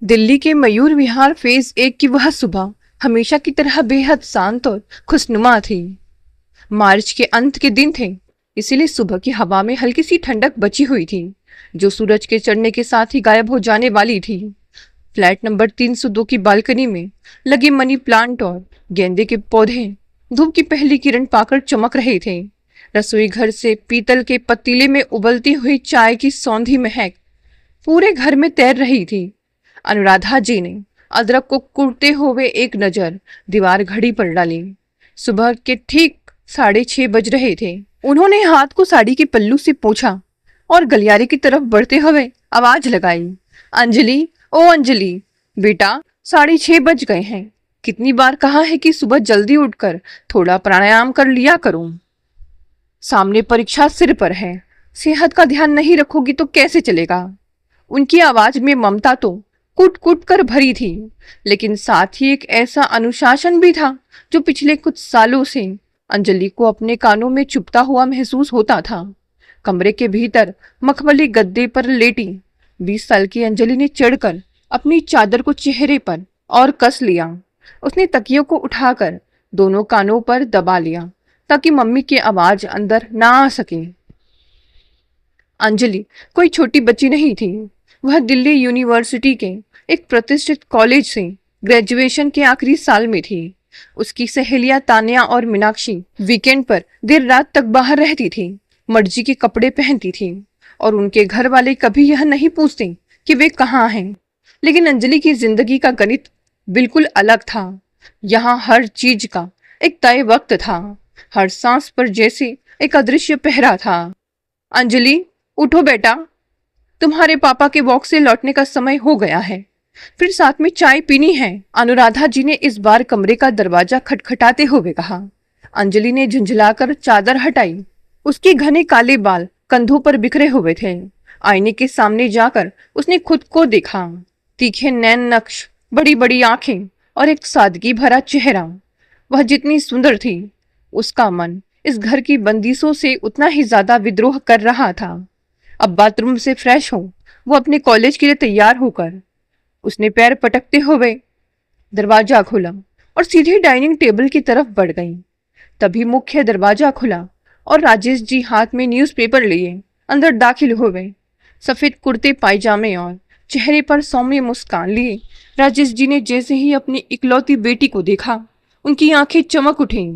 दिल्ली के मयूर विहार फेज 1 की वह सुबह हमेशा की तरह बेहद शांत और खुशनुमा थी। मार्च के अंत के दिन थे, इसीलिए सुबह की हवा में हल्की सी ठंडक बची हुई थी, जो सूरज के चढ़ने के साथ ही गायब हो जाने वाली थी। फ्लैट नंबर 302 की बालकनी में लगे मनी प्लांट और गेंदे के पौधे धूप की पहली किरण पाकर चमक रहे थे। रसोई घर से पीतल के पतीले में उबलती हुई चाय की सौंधी महक पूरे घर में तैर रही थी। अनुराधा जी ने अदरक को कुटते हुए एक नजर दीवार घड़ी पर डाली। सुबह के ठीक 6:30 बज रहे थे। उन्होंने हाथ को साड़ी के पल्लू से पोंछा और गलियारे की तरफ बढ़ते हुए आवाज लगाई, अंजलि, ओ अंजलि, बेटा 6:30 बज गए हैं। कितनी बार कहा है कि सुबह जल्दी उठकर थोड़ा प्राणायाम कर लिया करूं। सामने परीक्षा सिर पर है, सेहत का ध्यान नहीं रखोगी तो कैसे चलेगा। उनकी आवाज में ममता तो कूट कूट कर भरी थी, लेकिन साथ ही एक ऐसा अनुशासन भी था जो पिछले कुछ सालों से अंजलि को अपने कानों में चुभता हुआ महसूस होता था। कमरे के भीतर मखमली गद्दे पर लेटी 20 साल की अंजलि ने चढ़कर अपनी चादर को चेहरे पर और कस लिया। उसने तकियों को उठाकर दोनों कानों पर दबा लिया ताकि मम्मी की आवाज अंदर ना आ सके। अंजलि कोई छोटी बच्ची नहीं थी। वह दिल्ली यूनिवर्सिटी के एक प्रतिष्ठित कॉलेज से ग्रेजुएशन के आखिरी साल में थी। उसकी सहेलियां तान्या और मीनाक्षी वीकेंड पर देर रात तक बाहर रहती थी, मर्जी के कपड़े पहनती थी और उनके घर वाले कभी यह नहीं पूछते कि वे कहाँ हैं। लेकिन अंजलि की जिंदगी का गणित बिल्कुल अलग था। यहाँ हर चीज का एक तय वक्त था, हर सांस पर जैसे एक अदृश्य पहरा था। अंजलि, उठो बेटा, तुम्हारे पापा के वॉक से लौटने का समय हो गया है, फिर साथ में चाय पीनी है। अनुराधा जी ने इस बार कमरे का दरवाजा खटखटाते हुए कहा। अंजलि ने झुंझलाकर चादर हटाई। उसके घने काले बाल कंधों पर बिखरे हुए थे। आईने के सामने जाकर उसने खुद को देखा। तीखे नैन नक्श, बड़ी बड़ी आंखें और एक सादगी भरा चेहरा। वह जितनी सुंदर थी, उसका मन इस घर की बंदिशों से उतना ही ज्यादा विद्रोह कर रहा था। अब बाथरूम से फ्रेश हो वो अपने कॉलेज के लिए तैयार होकर उसने पैर पटकते हुए दरवाजा खोला और सीधे डाइनिंग टेबल की तरफ बढ़ गई। तभी मुख्य दरवाजा खुला और राजेश जी हाथ में न्यूज़पेपर लिए अंदर दाखिल हुए। सफेद कुर्ते पायजामे और चेहरे पर सौम्य मुस्कान लिए राजेश जी ने जैसे ही अपनी इकलौती बेटी को देखा, उनकी आंखें चमक उठी।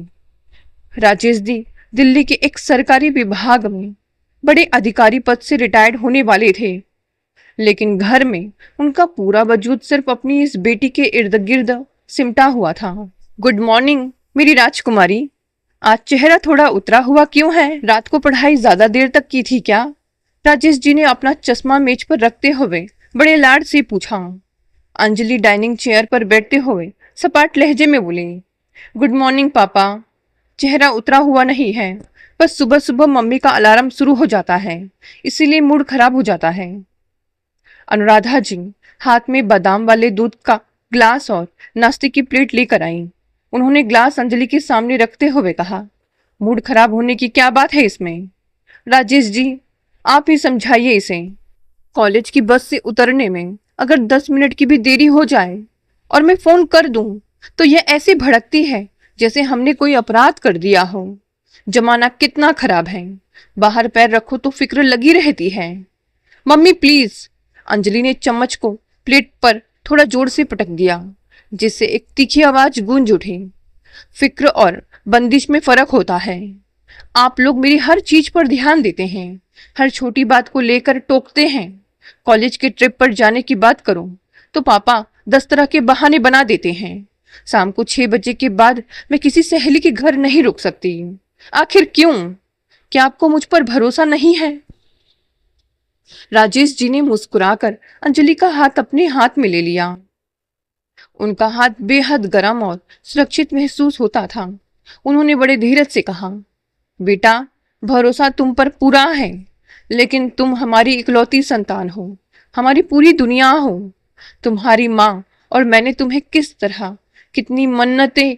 राजेश जी दिल्ली के एक सरकारी विभाग में बड़े अधिकारी पद से रिटायर्ड होने वाले थे, लेकिन घर में उनका पूरा वजूद सिर्फ अपनी इस बेटी के इर्द गिर्द सिमटा हुआ था। गुड मॉर्निंग मेरी राजकुमारी, आज चेहरा थोड़ा उतरा हुआ क्यों है? रात को पढ़ाई ज्यादा देर तक की थी क्या? राजेश जी ने अपना चश्मा मेज पर रखते हुए बड़े लाड से पूछा। अंजलि डाइनिंग चेयर पर बैठते हुए सपाट लहजे में बोली, गुड मॉर्निंग पापा। चेहरा उतरा हुआ नहीं है, बस सुबह सुबह मम्मी का अलार्म शुरू हो जाता है, इसीलिए मूड खराब हो जाता है। अनुराधा जी हाथ में बादाम वाले दूध का ग्लास और नाश्ते की प्लेट लेकर आई। उन्होंने ग्लास अंजलि के सामने रखते हुए कहा, मूड खराब होने की क्या बात है इसमें? राजेश जी, आप ही समझाइए इसे। कॉलेज की बस से उतरने में अगर 10 मिनट की भी देरी हो जाए और मैं फोन कर दूं तो यह ऐसे भड़कती है जैसे हमने कोई अपराध कर दिया हो। जमाना कितना खराब है, बाहर पैर रखो तो फिक्र लगी रहती है। Mummy please. अंजलि ने चम्मच को प्लेट पर थोड़ा जोर से पटक दिया, जिससे एक तीखी आवाज गूंज उठी। फिक्र और बंदिश में फर्क होता है। आप लोग मेरी हर चीज पर ध्यान देते हैं, हर छोटी बात को लेकर टोकते हैं। कॉलेज के ट्रिप पर जाने की बात करो तो पापा 10 तरह के बहाने बना देते हैं। शाम को 6 बजे के बाद मैं किसी सहेली के घर नहीं रुक सकती। आखिर क्यों? क्या आपको मुझ पर भरोसा नहीं है? राजेश जी ने मुस्कुराकर अंजलि का हाथ अपने हाथ में ले लिया। उनका हाथ बेहद गर्म और सुरक्षित महसूस होता था। उन्होंने बड़े धीरज से कहा, बेटा भरोसा तुम पर पूरा है, लेकिन तुम हमारी इकलौती संतान हो, हमारी पूरी दुनिया हो। तुम्हारी माँ और मैंने तुम्हें किस तरह कितनी मन्नतें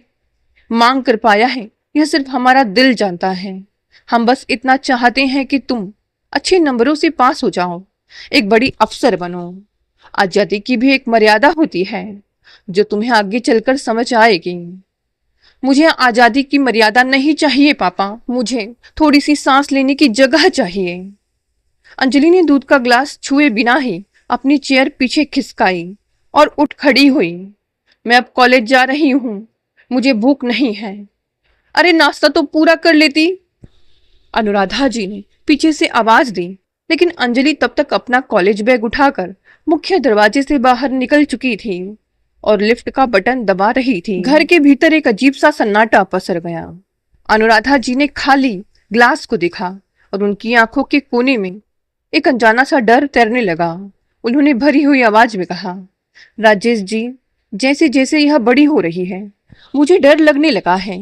मांग कर पाया है, यह सिर्फ हमारा दिल जानता है। हम बस इतना चाहते हैं कि तुम अच्छे नंबरों से पास हो जाओ, एक बड़ी अफसर बनो। आजादी की भी एक मर्यादा होती है जो तुम्हें आगे चलकर समझ आएगी। मुझे आजादी की मर्यादा नहीं चाहिए पापा, मुझे थोड़ी सी सांस लेने की जगह चाहिए। अंजलि ने दूध का ग्लास छुए बिना ही अपनी चेयर पीछे खिसकाई और उठ खड़ी हुई। मैं अब कॉलेज जा रही हूँ, मुझे भूख नहीं है। अरे नाश्ता तो पूरा कर लेती, अनुराधा जी ने पीछे से आवाज दी, लेकिन अंजलि तब तक अपना कॉलेज बैग उठाकर मुख्य दरवाजे से बाहर निकल चुकी थी और लिफ्ट का बटन दबा रही थी। घर के भीतर एक अजीब सा सन्नाटा पसर गया। अनुराधा जी ने खाली ग्लास को देखा और उनकी आंखों के कोने में एक अनजाना सा डर तैरने लगा। उन्होंने भरी हुई आवाज में कहा, राजेश जी, जैसे जैसे यह बड़ी हो रही है मुझे डर लगने लगा है।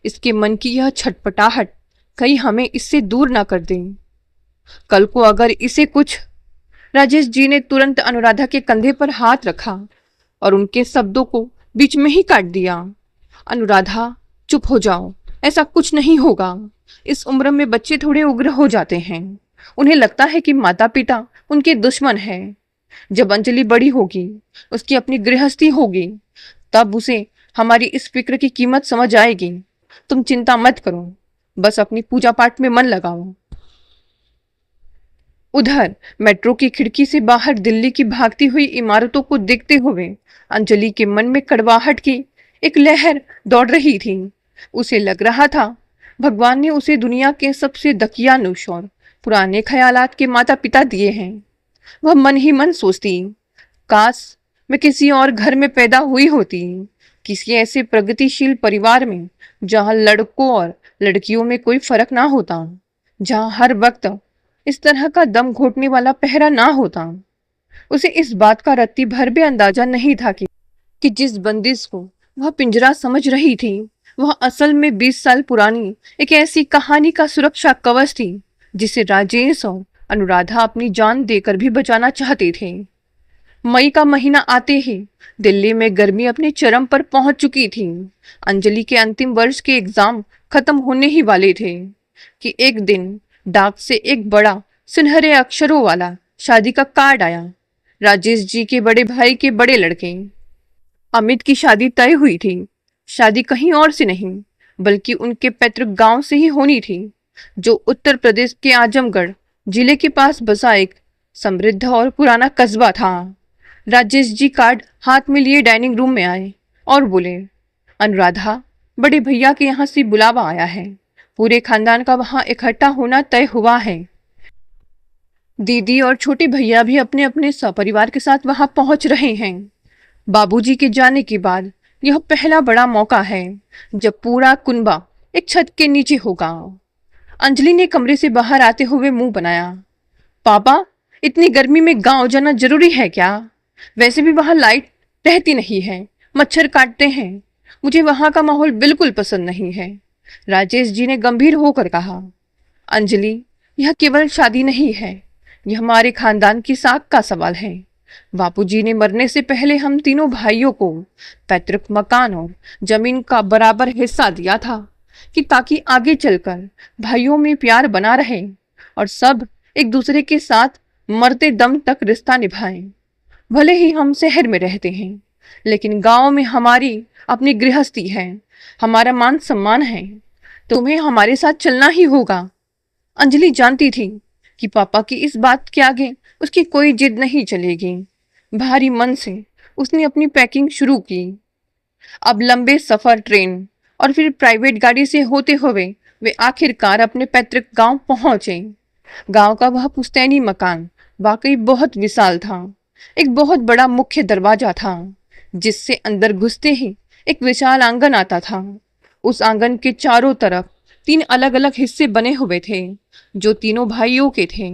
इसके मन की यह छटपटाहट कहीं हमें इससे दूर ना कर दे। कल को अगर इसे कुछ। राजेश जी ने तुरंत अनुराधा के कंधे पर हाथ रखा और उनके शब्दों को बीच में ही काट दिया। अनुराधा, चुप हो जाओ, ऐसा कुछ नहीं होगा। इस उम्र में बच्चे थोड़े उग्र हो जाते हैं। उन्हें लगता है कि माता पिता उनके दुश्मन हैं। जब अंजलि बड़ी होगी, उसकी अपनी गृहस्थी होगी, तब उसे हमारी इस फिक्र की कीमत समझ आएगी। तुम चिंता मत करो, बस अपनी पूजा पाठ में मन लगाओ। उधर मेट्रो की खिड़की से बाहर दिल्ली की भागती हुई इमारतों को देखते हुए अंजलि के मन में कड़वाहट की एक लहर दौड़ रही थी। उसे लग रहा था भगवान ने उसे दुनिया के सबसे दकियानुस और पुराने ख्यालात के माता पिता दिए हैं। वह मन ही मन सोचती, काश मैं किसी और घर में पैदा हुई होती, किसी ऐसे प्रगतिशील परिवार में जहां लड़कों और लड़कियों में कोई फर्क ना होता, जहां हर वक्त इस तरह का दम घोटने वाला पहरा ना होता। उसे इस बात का रत्ती भर भी अंदाजा नहीं था कि जिस बंदिश को वह पिंजरा समझ रही थी वह असल में 20 साल पुरानी एक ऐसी कहानी का सुरक्षा कवच थी जिसे राजेश और अनुराधा अपनी जान देकर भी बचाना चाहते थे। मई का महीना आते ही दिल्ली में गर्मी अपने चरम पर पहुंच चुकी थी। अंजलि के अंतिम वर्ष के एग्जाम खत्म होने ही वाले थे कि एक दिन डाक से एक बड़ा सुनहरे अक्षरों वाला शादी का कार्ड आया। राजेश जी के बड़े भाई के बड़े लड़के अमित की शादी तय हुई थी। शादी कहीं और से नहीं बल्कि उनके पैतृक गांव से ही होनी थी, जो उत्तर प्रदेश के आजमगढ़ जिले के पास बसा एक समृद्ध और पुराना कस्बा था। राजेश जी कार्ड हाथ में लिए डाइनिंग रूम में आए और बोले, अनुराधा, बड़े भैया के यहाँ से बुलावा आया है। पूरे खानदान का वहां इकट्ठा होना तय हुआ है। दीदी और छोटे भैया भी अपने अपने सपरिवार के साथ वहां पहुंच रहे हैं। बाबूजी के जाने के बाद यह पहला बड़ा मौका है जब पूरा कुनबा एक छत के नीचे होगा। अंजलि ने कमरे से बाहर आते हुए मुंह बनाया। पापा, इतनी गर्मी में गांव जाना जरूरी है क्या? वैसे भी वहां लाइट रहती नहीं है, मच्छर काटते हैं। मुझे वहां का माहौल बिल्कुल पसंद नहीं है। राजेश जी ने गंभीर होकर कहा, अंजलि, यह केवल शादी नहीं है, यह हमारे खानदान की साख का सवाल है। बापूजी ने मरने से पहले हम तीनों भाइयों को पैतृक मकान और जमीन का बराबर हिस्सा दिया था कि ताकि आगे चलकर भाइयों में प्यार बना रहे और सब एक दूसरे के साथ मरते दम तक रिश्ता निभाएं। भले ही हम शहर में रहते हैं, लेकिन गांव में हमारी अपनी गृहस्थी है, हमारा मान सम्मान है। तुम्हें हमारे साथ चलना ही होगा। अंजलि जानती थी कि पापा की इस बात के आगे उसकी कोई जिद नहीं चलेगी। भारी मन से उसने अपनी पैकिंग शुरू की। अब लंबे सफर ट्रेन और फिर प्राइवेट गाड़ी से होते हुए वे आखिरकार अपने पैतृक गांव पहुंचे। गांव का वह पुश्तैनी मकान वाकई बहुत विशाल था। एक बहुत बड़ा मुख्य दरवाजा था जिससे अंदर घुसते ही एक विशाल आंगन आता था। उस आंगन के चारों तरफ 3 अलग अलग हिस्से बने हुए थे जो तीनों भाइयों के थे।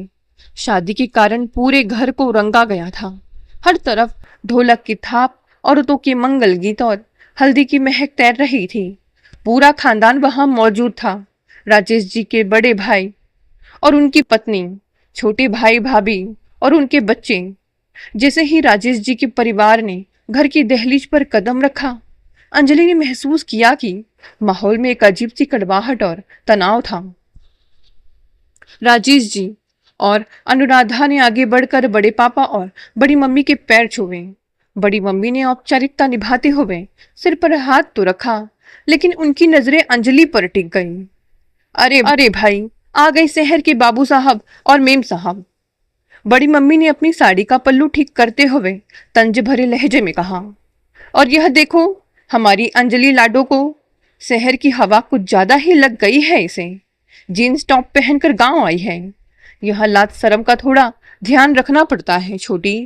शादी के कारण पूरे घर को रंगा गया था। हर तरफ ढोलक की थाप, औरतों के मंगल गीत और हल्दी की महक तैर रही थी। पूरा खानदान वहां मौजूद था। राजेश जी के बड़े भाई और उनकी पत्नी, छोटे भाई भाभी और उनके बच्चे। जैसे ही राजेश जी के परिवार ने घर की दहलीज पर कदम रखा, अंजलि ने महसूस किया कि माहौल में एक अजीब सी कड़वाहट और तनाव था। राजेश जी और अनुराधा ने आगे बढ़कर बड़े पापा और बड़ी मम्मी के पैर छुए। बड़ी मम्मी ने औपचारिकता निभाते हुए सिर पर हाथ तो रखा, लेकिन उनकी नजरें अंजलि पर टिक गईं। अरे अरे भाई, आ गए शहर के बाबू साहब और मेम साहब। बड़ी मम्मी ने अपनी साड़ी का पल्लू ठीक करते हुए तंज भरे लहजे में कहा। और यह देखो, हमारी अंजलि लाडो को शहर की हवा कुछ ज्यादा ही लग गई है। इसे जीन्स टॉप पहनकर गांव आई है। यह लाज शर्म का थोड़ा ध्यान रखना पड़ता है छोटी।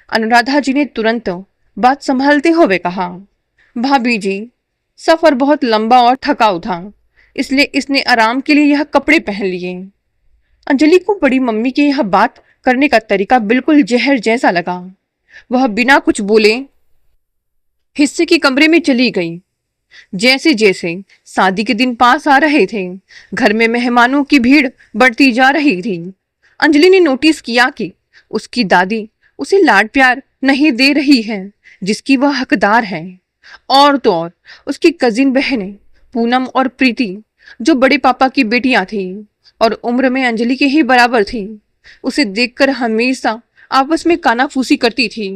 अनुराधा जी ने तुरंत बात संभालते हुए कहा। भाभी जी, सफर बहुत लंबा और थकाऊ था, इसलिए इसने आराम के लिए यह कपड़े पहन लिए। अंजलि को बड़ी मम्मी की यह बात करने का तरीका बिल्कुल जहर जैसा लगा। वह बिना कुछ बोले हिस्से के कमरे में चली गई। जैसे जैसे शादी के दिन पास आ रहे थे, घर में मेहमानों की भीड़ बढ़ती जा रही थी। अंजलि ने नोटिस किया कि उसकी दादी उसे लाड प्यार नहीं दे रही है जिसकी वह हकदार है। और तो और उसकी कजिन बहनें पूनम और प्रीति, जो बड़े पापा की बेटियां थी और उम्र में अंजलि के ही बराबर थी, उसे देखकर हमेशा आपस में कानाफूसी करती थी।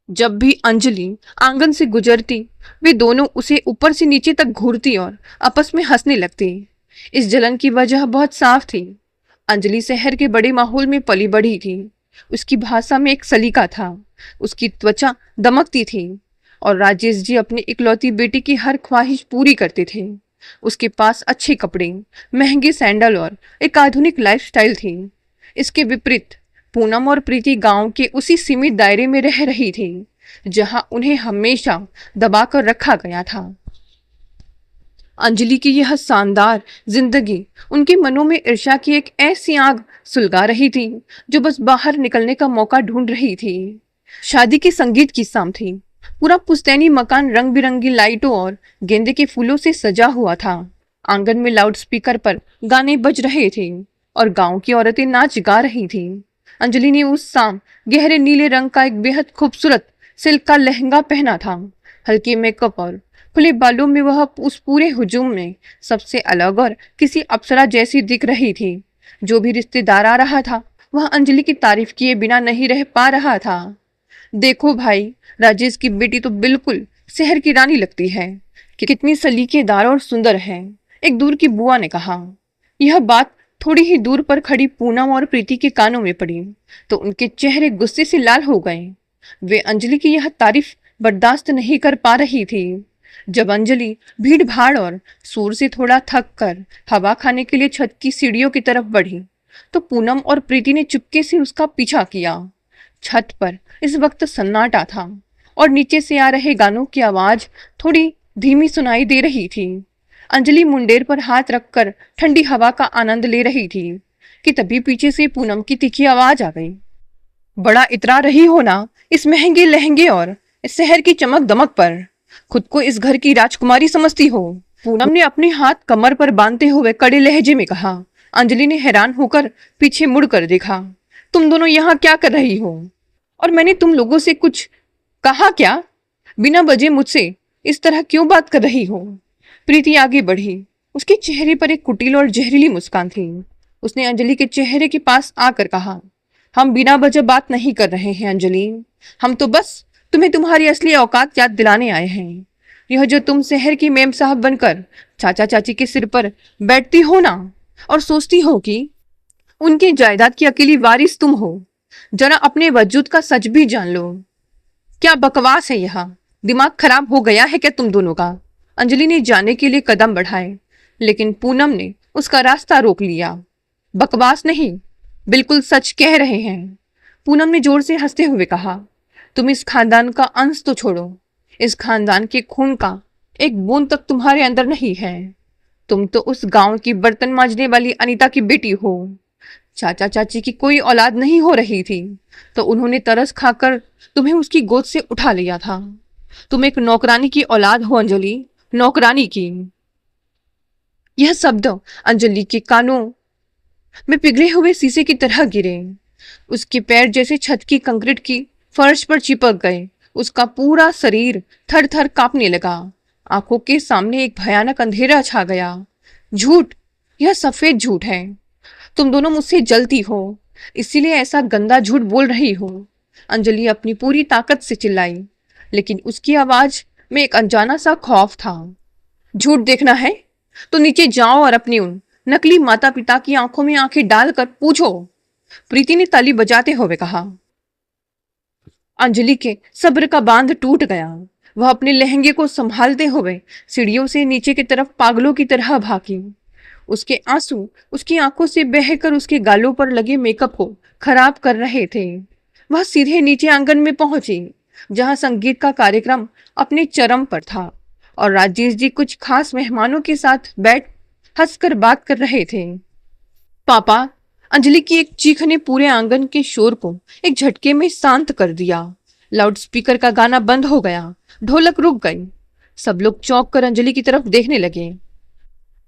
जब भी अंजलि आंगन से गुजरती, वे दोनों उसे ऊपर से नीचे तक घूरती और आपस में हंसने लगती। इस जलन की वजह बहुत साफ थी। अंजलि शहर के बड़े माहौल में पली बढ़ी थी। उसकी भाषा में एक सलीका था, उसकी त्वचा दमकती थी और राजेश जी अपनी इकलौती बेटी की हर ख्वाहिश पूरी करते थे। उसके पास अच्छे कपड़े, महंगे सैंडल और एक आधुनिक लाइफस्टाइल थी। इसके विपरीत पूनम और प्रीति गांव के उसी सीमित दायरे में रह रही थी जहां उन्हें हमेशा दबाकर रखा गया था। अंजलि की यह शानदार जिंदगी उनके मनों में ईर्ष्या की एक ऐसी आग सुलगा रही थी जो बस बाहर निकलने का मौका ढूंढ रही थी। शादी की संगीत की शाम थी। पूरा पुश्तैनी मकान रंग बिरंगी लाइटों और गेंदे के फूलों से सजा हुआ था। आंगन में लाउडस्पीकर पर गाने बज रहे थे और गांव की औरतें नाच गा रही थी। अंजलि ने उस शाम गहरे नीले रंग का एक बेहद खूबसूरत सिल्क का लहंगा पहना था। हल्के मेकअप और खुले बालों में वह उस पूरे हुजूम में सबसे अलग और किसी अप्सरा जैसी दिख रही थी। जो भी रिश्तेदार आ रहा था, वह अंजलि की तारीफ किए बिना नहीं रह पा रहा था। देखो भाई, राजेश की बेटी तो बिल्कुल शहर की रानी लगती है। कितनी सलीकेदार और सुंदर है, एक दूर की बुआ ने कहा। यह बात थोड़ी ही दूर पर खड़ी पूनम और प्रीति के कानों में पड़ी तो उनके चेहरे गुस्से से लाल हो गए। वे अंजलि की यह तारीफ बर्दाश्त नहीं कर पा रही थी। जब अंजलि भीड़ भाड़ और शोर से थोड़ा थक कर हवा खाने के लिए छत की सीढ़ियों की तरफ बढ़ी तो पूनम और प्रीति ने चुपके से उसका पीछा किया। छत पर इस वक्त सन्नाटा था और नीचे से आ रहे गानों की आवाज थोड़ी धीमी सुनाई दे रही थी। अंजलि मुंडेर पर हाथ रखकर ठंडी हवा का आनंद ले रही थी कि तभी पीछे से पूनम की तीखी आवाज आ गई। बड़ा इतरा रही हो ना इस महंगे लहंगे और इस शहर की चमक दमक पर। खुद को इस घर की राजकुमारी समझती हो? पूनम ने अपने हाथ कमर पर बांधते हुए कड़े लहजे में कहा। अंजलि ने हैरान होकर पीछे मुड़कर देखा। तुम दोनों यहाँ क्या कर रही हो? और मैंने तुम लोगों से कुछ कहा क्या? बिना वजह मुझसे इस तरह क्यों बात कर रही हो? प्रीति आगे बढ़ी। उसके चेहरे पर एक कुटिल और जहरीली मुस्कान थी। उसने अंजलि के चेहरे के पास आकर कहा, हम बिना वजह बात नहीं कर रहे हैं अंजलि। हम तो बस तुम्हें तुम्हारी असली औकात याद दिलाने आए हैं। यह जो तुम शहर की मेम साहब बनकर चाचा चाची के सिर पर बैठती हो ना और सोचती हो कि उनकी जायदाद की अकेली वारिस तुम हो, जरा अपने वजूद का सच भी जान लो। क्या बकवास है यह? दिमाग खराब हो गया है क्या तुम दोनों का? अंजलि ने जाने के लिए कदम बढ़ाए, लेकिन पूनम ने उसका रास्ता रोक लिया। बकवास नहीं, बिल्कुल सच कह रहे हैं, पूनम ने जोर से हंसते हुए कहा। तुम इस खानदान का अंश तो छोड़ो, इस खानदान के खून का एक बूंद तक तुम्हारे अंदर नहीं है। तुम तो उस गांव की बर्तन मांजने वाली अनीता की बेटी हो। चाचा चाची की कोई औलाद नहीं हो रही थी तो उन्होंने तरस खाकर तुम्हें उसकी गोद से उठा लिया था। तुम एक नौकरानी की औलाद हो अंजलि, नौकरानी की। यह शब्द अंजलि के कानों में पिघले हुए शीशे की तरह गिरे। उसके पैर जैसे छत की कंक्रीट की फर्श पर चिपक गए। उसका पूरा शरीर थर थर कांपने लगा। आंखों के सामने एक भयानक अंधेरा छा गया। झूठ, यह सफेद झूठ है। तुम दोनों मुझसे जलती हो, इसीलिए ऐसा गंदा झूठ बोल रही हो। अंजलि अपनी पूरी ताकत से चिल्लाई, लेकिन उसकी आवाज में एक अनजाना सा खौफ था। झूठ देखना है तो नीचे जाओ और अपनी उन नकली माता पिता की आंखों में आंखें डालकर पूछो, प्रीति ने ताली बजाते हुए कहा। अंजलि के सब्र का बांध टूट गया। वह अपने लहंगे को संभालते हुए सीढ़ियों से नीचे की तरफ पागलों की तरह भागी। उसके आंसू उसकी आंखों से बहकर उसके गालों पर लगे मेकअप को खराब कर रहे थे। वह सीधे नीचे आंगन में पहुंची, जहां संगीत का कार्यक्रम अपने चरम पर था और राजेश जी कुछ खास मेहमानों के साथ बैठ हंसकर बात कर रहे थे। पापा, अंजलि की एक चीख ने पूरे आंगन के शोर को एक झटके में शांत कर दिया। लाउडस्पीकर का गाना बंद हो गया, ढोलक रुक गई। सब लोग चौंक कर अंजलि की तरफ देखने लगे।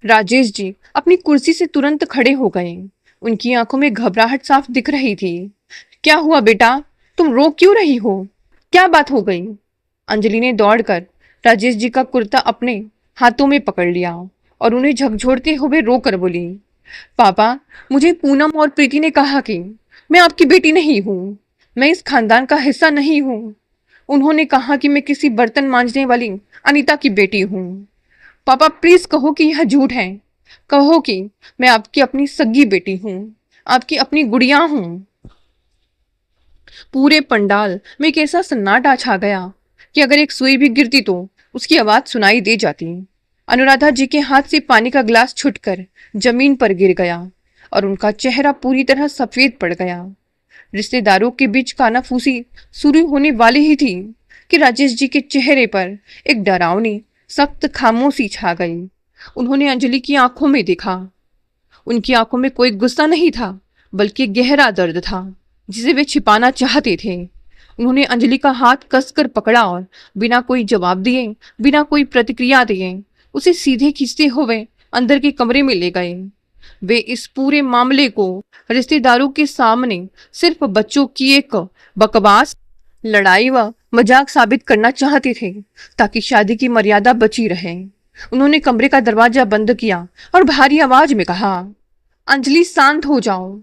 राजेश जी अपनी कुर्सी से तुरंत खड़े हो गए। उनकी आंखों में घबराहट साफ दिख रही थी। क्या हुआ बेटा, तुम रो क्यों रही हो? क्या बात हो गई? अंजलि ने दौड़कर राजेश जी का कुर्ता अपने हाथों में पकड़ लिया और उन्हें झकझोरते हुए रोकर बोली, पापा, मुझे पूनम और प्रीति ने कहा कि मैं आपकी बेटी नहीं हूँ, मैं इस खानदान का हिस्सा नहीं हूँ। उन्होंने कहा कि मैं किसी बर्तन मांजने वाली अनीता की बेटी हूँ। पापा प्लीज कहो कि यह झूठ है, कहो कि मैं आपकी अपनी सगी बेटी हूँ, आपकी अपनी गुड़िया हूँ। पूरे पंडाल में एक ऐसा सन्नाटा छा गया कि अगर एक सुई भी गिरती तो उसकी आवाज सुनाई दे जाती। अनुराधा जी के हाथ से पानी का ग्लास छुटकर जमीन पर गिर गया और उनका चेहरा पूरी तरह सफेद पड़ गया। रिश्तेदारों के बीच कानाफूसी शुरू होने वाली ही थी कि राजेश जी के चेहरे पर एक डरावनी सख्त खामोशी छा गई। उन्होंने अंजलि की आंखों में देखा। उनकी आंखों में कोई गुस्सा नहीं था, बल्कि गहरा दर्द था जिसे वे छिपाना चाहते थे। उन्होंने अंजलि का हाथ कसकर पकड़ा और बिना कोई जवाब दिए, बिना कोई प्रतिक्रिया दिए उसे सीधे खींचते हुए अंदर के कमरे में ले गए। वे इस पूरे मामले को रिश्तेदारों के सामने सिर्फ बच्चों की एक बकवास लड़ाई व मजाक साबित करना चाहते थे, ताकि शादी की मर्यादा बची रहे। उन्होंने कमरे का दरवाजा बंद किया और भारी आवाज में कहा, अंजलि शांत हो जाओ।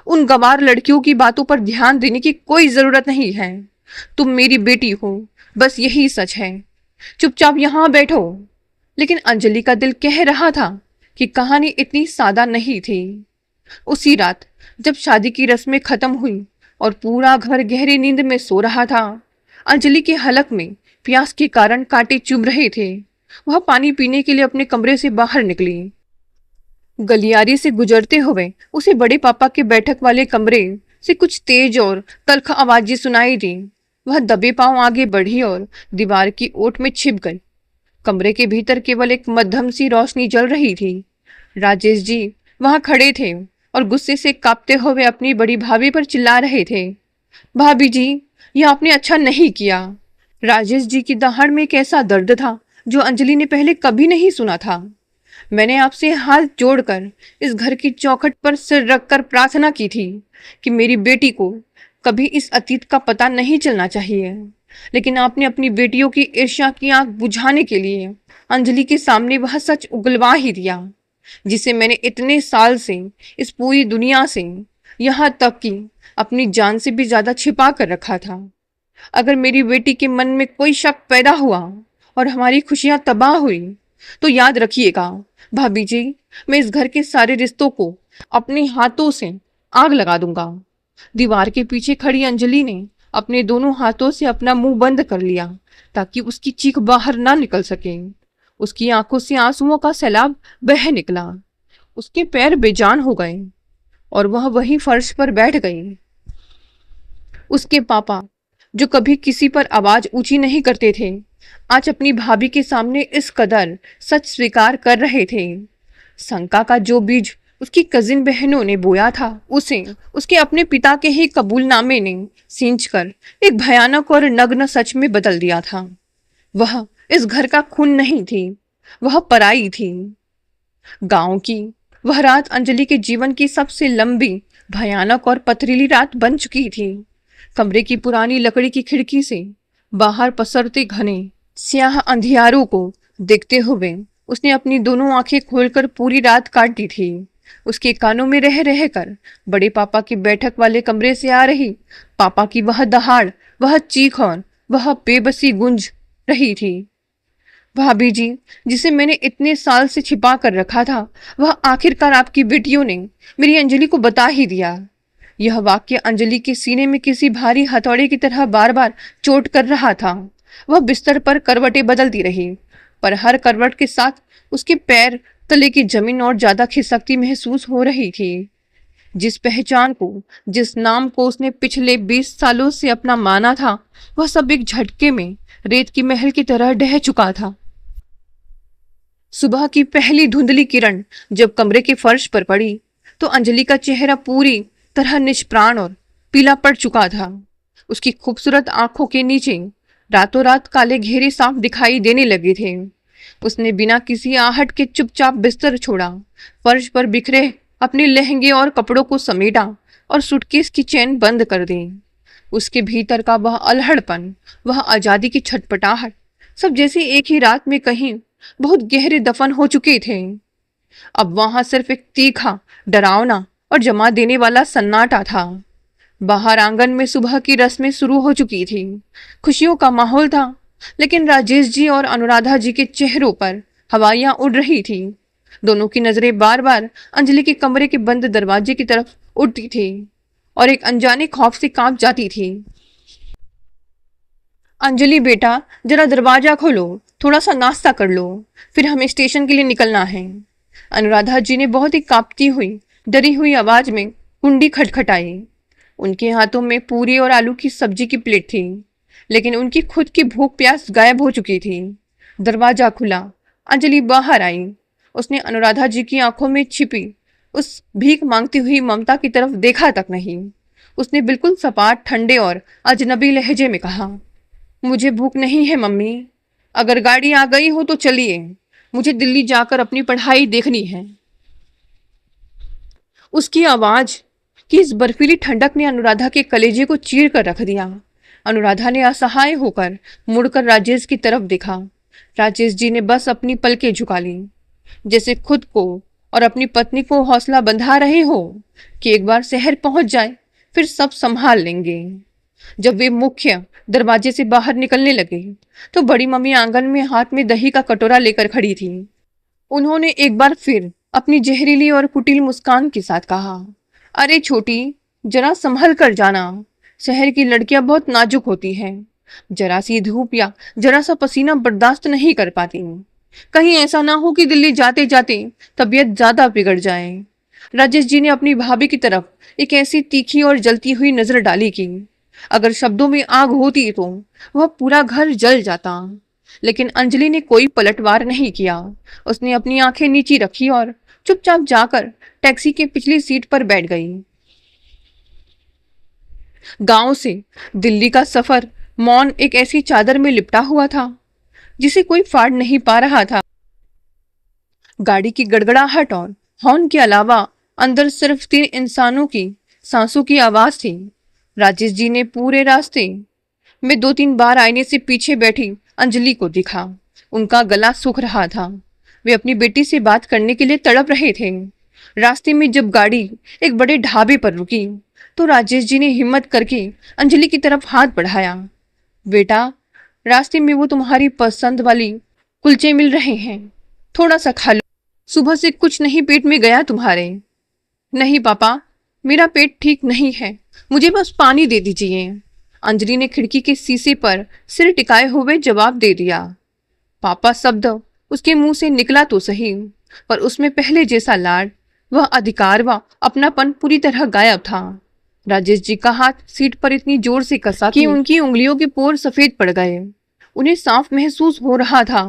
उन गंवार लड़कियों की बातों पर ध्यान देने की कोई जरूरत नहीं है। तुम मेरी बेटी हो, बस यही सच है। चुपचाप यहाँ बैठो। लेकिन अंजलि का दिल कह रहा था कि कहानी इतनी सादा नहीं थी। उसी रात जब शादी की रस्में खत्म हुई और पूरा घर गहरी नींद में सो रहा था, अंजलि के हलक में प्यास के कारण कांटे चुभ रहे थे। वह पानी पीने के लिए अपने कमरे से बाहर निकली। गलियारे से गुजरते हुए उसे बड़े पापा के बैठक वाले कमरे से कुछ तेज और तल्ख आवाजें सुनाई दी। वह दबे पांव आगे बढ़ी और दीवार की ओट में छिप गई। कमरे के भीतर केवल एक मध्यम सी रोशनी जल रही थी। राजेश जी वहां खड़े थे और गुस्से से कांपते हुए अपनी बड़ी भाभी पर चिल्ला रहे थे, भाभी जी, यह आपने अच्छा नहीं किया। राजेश जी की दहाड़ में एक ऐसा दर्द था जो अंजलि ने पहले कभी नहीं सुना था। मैंने आपसे हाथ जोड़कर इस घर की चौखट पर सिर रखकर प्रार्थना की थी कि मेरी बेटी को कभी इस अतीत का पता नहीं चलना चाहिए, लेकिन आपने अपनी बेटियों की ईर्ष्या की आंख बुझाने के लिए अंजलि के सामने वह सच उगलवा ही दिया, जिसे मैंने इतने साल से इस पूरी दुनिया से, यहाँ तक कि अपनी जान से भी ज्यादा छिपा कर रखा था। अगर मेरी बेटी के मन में कोई शक पैदा हुआ और हमारी खुशियां तबाह हुई तो याद रखिएगा भाभी जी, मैं इस घर के सारे रिश्तों को अपने हाथों से आग लगा दूंगा। दीवार के पीछे खड़ी अंजलि ने अपने दोनों हाथों से अपना मुंह बंद कर लिया ताकि उसकी चीख बाहर ना निकल सके। उसकी आंखों से आंसुओं का सैलाब बह निकला। उसके पैर बेजान हो गए और वह वहीं फर्श पर बैठ गई। उसके पापा, जो कभी किसी पर आवाज ऊंची नहीं करते थे, आज अपनी भाभी के सामने इस कदर सच स्वीकार कर रहे थे। शंका का जो बीज उसकी कजिन बहनों ने बोया था, उसे उसके अपने पिता के ही कबूलनामे ने सींचकर एक भयानक और नग्न सच में बदल दिया था। वह इस घर का खून नहीं थी, वह पराई थी। गांव की वह रात अंजलि के जीवन की सबसे लंबी, भयानक और पथरीली रात बन चुकी थी। कमरे की पुरानी लकड़ी की खिड़की से बाहर पसरते घने स्याह अंधियारों को देखते हुए उसने अपनी दोनों आंखें खोलकर पूरी रात काट दी थी। उसके कानों में रह रह कर बड़े पापा की बैठक वाले कमरे से आ रही पापा की वह दहाड़, वह चीख और वह बेबसी गूंज रही थी। भाभी जी, जिसे मैंने इतने साल से छिपा कर रखा था, वह आखिरकार आपकी बेटियों ने मेरी अंजलि को बता ही दिया। यह वाक्य अंजलि के सीने में किसी भारी हथौड़े की तरह बार बार चोट कर रहा था। वह बिस्तर पर करवटें बदलती रही, पर हर करवट के साथ उसके पैर तले की जमीन और ज्यादा खिसकती महसूस हो रही थी। जिस पहचान को, जिस नाम को उसने पिछले 20 सालों से अपना माना था, वह सब एक झटके में रेत की महल की तरह ढह चुका था। सुबह की पहली धुंधली किरण जब कमरे के फर्श पर पड़ी तो अंजलि का चेहरा पूरी तरह निष्प्राण और पीला पड़ चुका था। उसकी खूबसूरत आंखों के नीचे रातों रात काले घेरे साफ दिखाई देने लगे थे। उसने बिना किसी आहट के चुपचाप बिस्तर छोड़ा, फर्श पर बिखरे अपने लहंगे और कपड़ों को समेटा और सूटकेस की चेन बंद कर दी। उसके भीतर का वह अल्हड़पन, वह आजादी की छटपटाहट, सब जैसे एक ही रात में कहीं बहुत गहरे दफन हो चुके थे। अब वहां सिर्फ एक तीखा, डरावना और जमा देने वाला सन्नाटा था। बाहर आंगन में सुबह की रस्में शुरू हो चुकी थी। खुशियों का माहौल था, लेकिन राजेश जी और अनुराधा जी के चेहरों पर हवाइयां उड़ रही थी। दोनों की नजरें बार बार अंजलि के कमरे के बंद दरवाजे की तरफ उड़ती थी और एक अनजाने खौफ से कांप जाती थी। अंजलि बेटा, जरा दरवाजा खोलो, थोड़ा सा नाश्ता कर लो, फिर हमें स्टेशन के लिए निकलना है। अनुराधा जी ने बहुत ही कांपती हुई, डरी हुई आवाज में कुंडी खटखटाई। उनके हाथों में पूरी और आलू की सब्जी की प्लेट थी, लेकिन उनकी खुद की भूख प्यास गायब हो चुकी थी। दरवाजा खुला, अंजलि बाहर आई। उसने अनुराधा जी की आंखों में छिपी उस भीख मांगती हुई ममता की तरफ देखा तक नहीं। उसने बिल्कुल सपाट, ठंडे और अजनबी लहजे में कहा, मुझे भूख नहीं है मम्मी, अगर गाड़ी आ गई हो तो चलिए, मुझे दिल्ली जाकर अपनी पढ़ाई देखनी है। उसकी आवाज की इस बर्फीली ठंडक ने अनुराधा के कलेजे को चीर कर रख दिया। अनुराधा ने असहाय होकर मुड़कर राजेश की तरफ देखा। राजेश जी ने बस अपनी पलकें झुका ली, जैसे खुद को और अपनी पत्नी को हौसला बंधा रहे हो कि एक बार शहर पहुंच जाए, फिर सब संभाल लेंगे। जब वे मुख्य दरवाजे से बाहर निकलने लगे तो बड़ी मम्मी आंगन में हाथ में दही का कटोरा लेकर खड़ी थी। उन्होंने एक बार फिर अपनी जहरीली और कुटिल मुस्कान के साथ कहा, अरे छोटी, जरा संभल कर जाना, शहर की लड़कियां बहुत नाजुक होती हैं, जरा सी धूप या जरा सा पसीना बर्दाश्त नहीं कर पाती। कहीं ऐसा ना हो कि दिल्ली जाते जाते तबीयत ज्यादा बिगड़ जाए। राजेश जी ने अपनी भाभी की तरफ एक ऐसी तीखी और जलती हुई नजर डाली कि अगर शब्दों में आग होती तो वह पूरा घर जल जाता। लेकिन अंजलि ने कोई पलटवार नहीं किया। उसने अपनी आंखें नीची रखी और चुपचाप जाकर टैक्सी के पिछली सीट पर बैठ गई। गांव से दिल्ली का सफर मौन एक ऐसी चादर में लिपटा हुआ था जिसे कोई फाड़ नहीं पा रहा था। गाड़ी की गड़गड़ाहट और हॉर्न के अलावा अंदर सिर्फ 3 इंसानों की सांसों की आवाज थी। राजेश जी ने पूरे रास्ते में 2-3 बार आईने से पीछे बैठी अंजलि को देखा। उनका गला सूख रहा था, वे अपनी बेटी से बात करने के लिए तड़प रहे थे। रास्ते में जब गाड़ी एक बड़े ढाबे पर रुकी तो राजेश जी ने हिम्मत करके अंजलि की तरफ हाथ बढ़ाया। बेटा, रास्ते में वो तुम्हारी पसंद वाली कुलचे मिल रहे हैं, थोड़ा सा खा लो, सुबह से कुछ नहीं पेट में गया तुम्हारे। नहीं पापा, मेरा पेट ठीक नहीं है, मुझे बस पानी दे दीजिए। अंजलि ने खिड़की के शीशे पर सिर टिकाए हुए जवाब दे दिया। पापा शब्द उसके मुंह से निकला तो सही, पर उसमें पहले जैसा लाड, वह अधिकार व अपनापन पूरी तरह गायब था। राजेश जी का हाथ सीट पर इतनी जोर से कसा कि उनकी उंगलियों के पोर सफेद पड़ गए। उन्हें साफ महसूस हो रहा था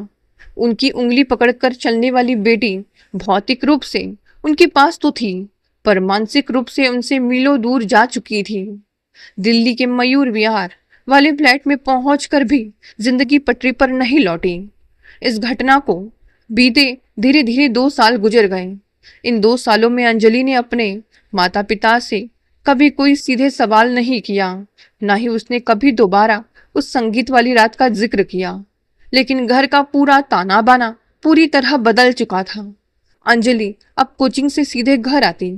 उनकी उंगली पकड़कर चलने वाली बेटी भौतिक रूप से उनके पास तो थी, पर मानसिक रूप से उनसे मीलों दूर जा चुकी थी। दिल्ली के मयूर विहार वाले फ्लैट में पहुंचकर भी जिंदगी पटरी पर नहीं लौटी। इस घटना को बीते धीरे धीरे 2 साल गुजर गए। इन 2 सालों में अंजलि ने अपने माता पिता से कभी कोई सीधे सवाल नहीं किया, ना ही उसने कभी दोबारा उस संगीत वाली रात का जिक्र किया। लेकिन घर का पूरा ताना बाना पूरी तरह बदल चुका था। अंजलि अब कोचिंग से सीधे घर आती,